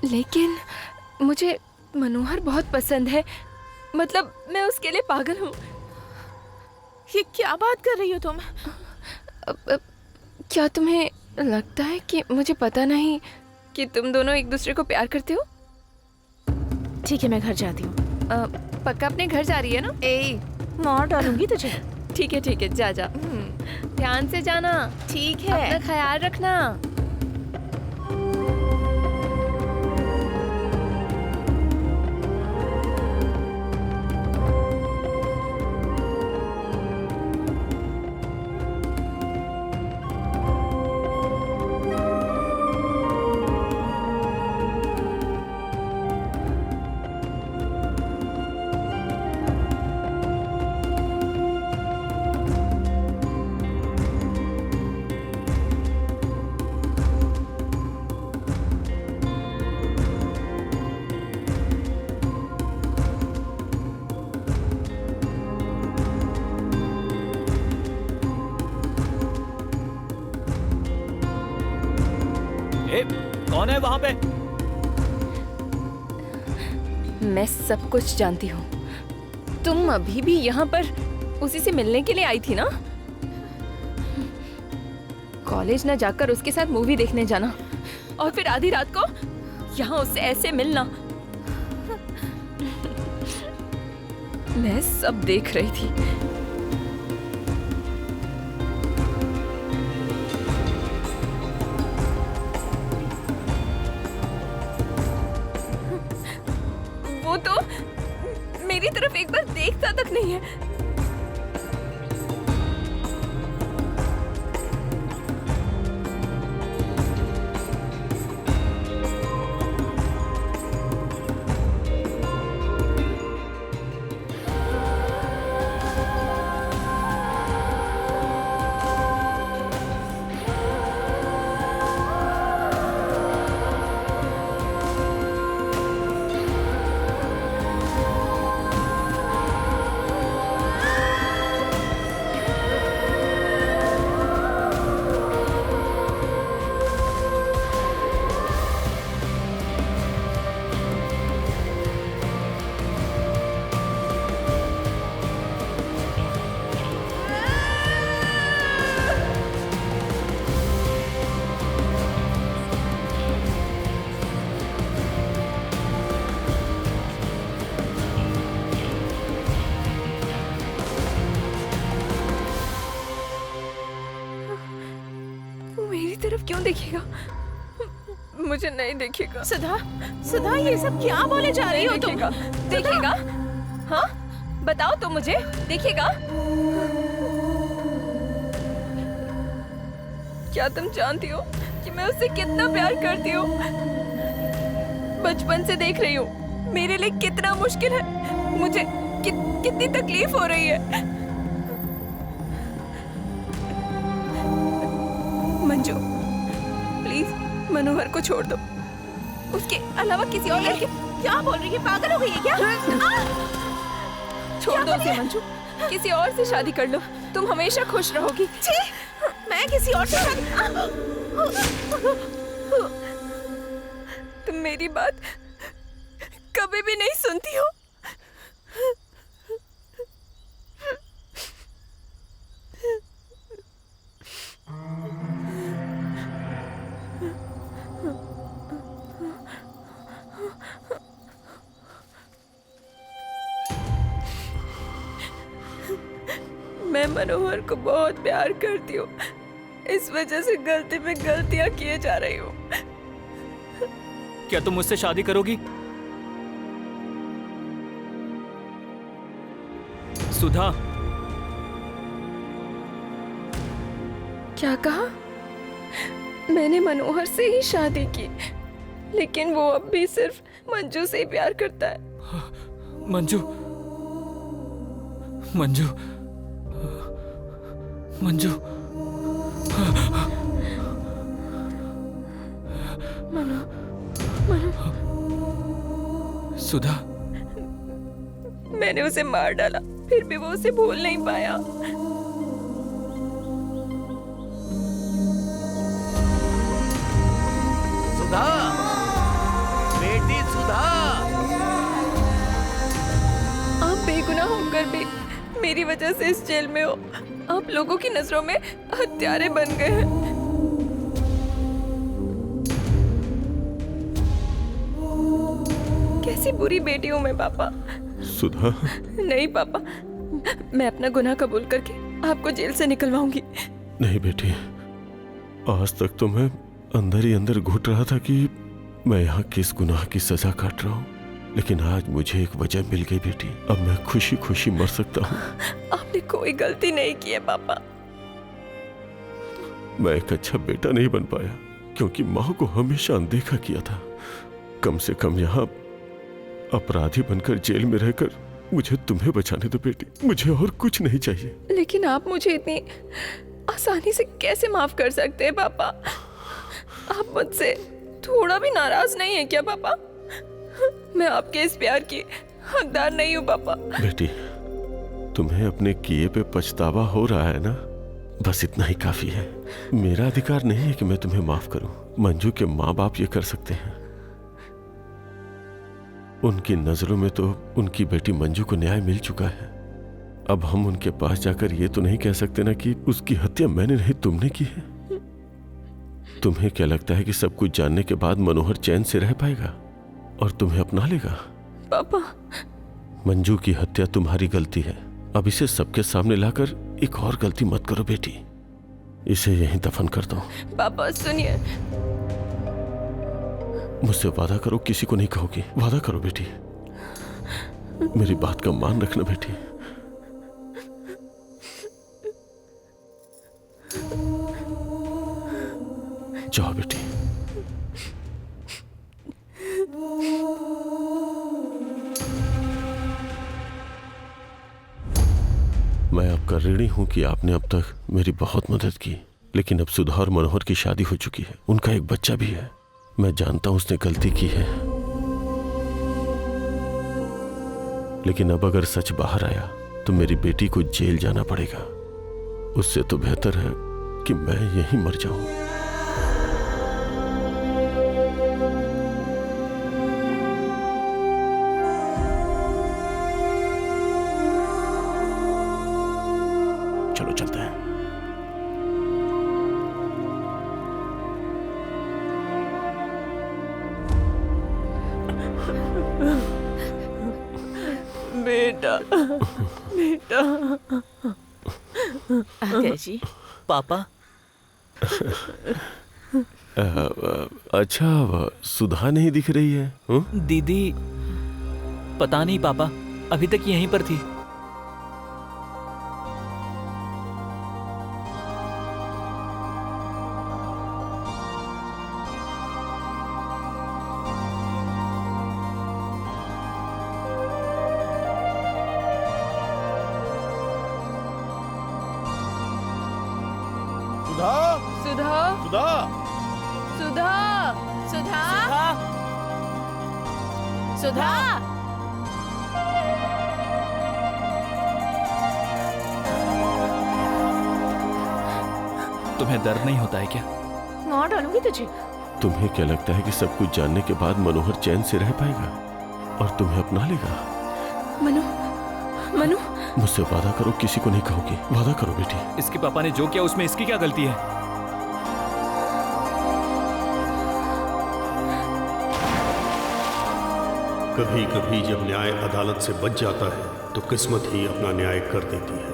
लेकिन मुझे मनोहर बहुत पसंद है। मतलब मैं उसके लिए पागल हूँ। ये क्या बात कर रही हो तुम? क्या तुम्हें लगता है कि मुझे पता नहीं कि तुम दोनों एक दूसरे को प्यार करते हो? ठीक है, मैं घर जाती हूँ। पक्का अपने घर जा रही है ना? मार डालूंगी तुझे। ठीक है, जा जा। ध्यान से जाना। ठीक है, अपना ख्याल रखना। कौन है वहां पे? मैं सब कुछ जानती हूँ। तुम अभी भी यहाँ पर उसी से मिलने के लिए आई थी ना? कॉलेज ना जाकर उसके साथ मूवी देखने जाना और फिर आधी रात को यहाँ उससे ऐसे मिलना। मैं सब देख रही थी। वो तो मेरी तरफ एक बार देखता तक नहीं है। क्यों देखेगा? मुझे नहीं देखेगा। सुधा, सुधा ये सब क्या बोले जा रही हो तुम? देखेगा? हाँ, बताओ तो मुझे, देखेगा? क्या तुम जानती हो कि मैं उससे कितना प्यार करती हूँ? बचपन से देख रही हूँ मेरे लिए कितना मुश्किल है, मुझे कितनी तकलीफ हो रही है। मंजू, प्लीज मनोहर को छोड़ दो, उसके अलावा किसी और लड़के। क्या बोल रही है? पागल हो गई है क्या? छोड़ दो उसे मंजू, किसी और से शादी कर लो, तुम हमेशा खुश रहोगी। मैं किसी और से तुम मेरी बात कभी भी नहीं सुनती हो। मैं मनोहर को बहुत प्यार करती हूँ, इस वजह से गलती में गलतियां किए जा रही हूँ। क्या तुम मुझसे शादी करोगी? सुधा। क्या कहा? मैंने मनोहर से ही शादी की, लेकिन वो अब भी सिर्फ मंजू से ही प्यार करता है। मंजू, मंजू, मंजू। सुधा, मैंने उसे मार डाला, फिर भी वो उसे भूल नहीं पाया। सुधा, बेटी सुधा। आप बेगुनाह होकर भी मेरी वजह से इस जेल में हो। आप लोगों की नजरों में हत्यारे बन गए हैं। कैसी बुरी बेटी हूँ मैं पापा। सुधा। नहीं पापा, मैं अपना गुनाह कबूल करके आपको जेल से निकलवाऊंगी। नहीं बेटी, आज तक तो मैं अंदर ही अंदर घुट रहा था कि मैं यहाँ किस गुनाह की सजा काट रहा हूँ, लेकिन आज मुझे एक वजह मिल गई बेटी। अब मैं खुशी खुशी मर सकता हूँ। आपने कोई गलती नहीं की है पापा। मैं एक अच्छा बेटा नहीं बन पाया क्योंकि माँ को हमेशा अनदेखा किया था। कम से कम यहाँ अपराधी बनकर जेल में रहकर मुझे तुम्हें बचाने दो बेटी, मुझे और कुछ नहीं चाहिए। लेकिन आप मुझे इतनी आसानी से कैसे माफ कर सकते हैं पापा? आप मुझसे थोड़ा भी नाराज नहीं है क्या पापा? मैं आपके इस प्यार की हकदार नहीं हूँ पापा। बेटी, तुम्हें अपने किए पे पछतावा हो रहा है ना, बस इतना ही काफी है। मेरा अधिकार नहीं है कि मैं तुम्हें माफ करूं। मंजू के माँ बाप ये कर सकते हैं। उनकी नजरों में तो उनकी बेटी मंजू को न्याय मिल चुका है। अब हम उनके पास जाकर ये तो नहीं कह सकते ना कि उसकी हत्या मैंने नहीं तुमने की है। तुम्हें क्या लगता है कि सब कुछ जानने के बाद मनोहर चैन से रह पाएगा और तुम्हें अपना लेगा? पापा, मंजू की हत्या तुम्हारी गलती है। अब इसे सबके सामने लाकर एक और गलती मत करो बेटी। इसे यहीं दफन कर दो। पापा सुनिए, मुझसे वादा करो किसी को नहीं कहोगी। वादा करो बेटी, मेरी बात का मान रखना बेटी। जाओ बेटी। मैं आपका ऋणी हूं कि आपने अब तक मेरी बहुत मदद की, लेकिन अब सुधा और मनोहर की शादी हो चुकी है, उनका एक बच्चा भी है। मैं जानता हूं उसने गलती की है, लेकिन अब अगर सच बाहर आया तो मेरी बेटी को जेल जाना पड़ेगा। उससे तो बेहतर है कि मैं यहीं मर जाऊं। चलो चलते हैं। बेटा, बेटा। आ गए जी। पापा। अच्छा, सुधा नहीं दिख रही है? दीदी पता नहीं पापा, अभी तक यहीं पर थी। सुधा सुधा सुधा सुधा तुम्हें दर्द नहीं होता है क्या? मार डालूंगी तुझे। तुम्हें क्या लगता है कि सब कुछ जानने के बाद मनोहर चैन से रह पाएगा और तुम्हें अपना लेगा? मनु मनु मुझसे वादा करो, किसी को नहीं कहोगी। वादा करो बेटी। इसके पापा ने जो किया उसमें इसकी क्या गलती है? कभी कभी जब न्याय अदालत से बच जाता है तो किस्मत ही अपना न्याय कर देती है।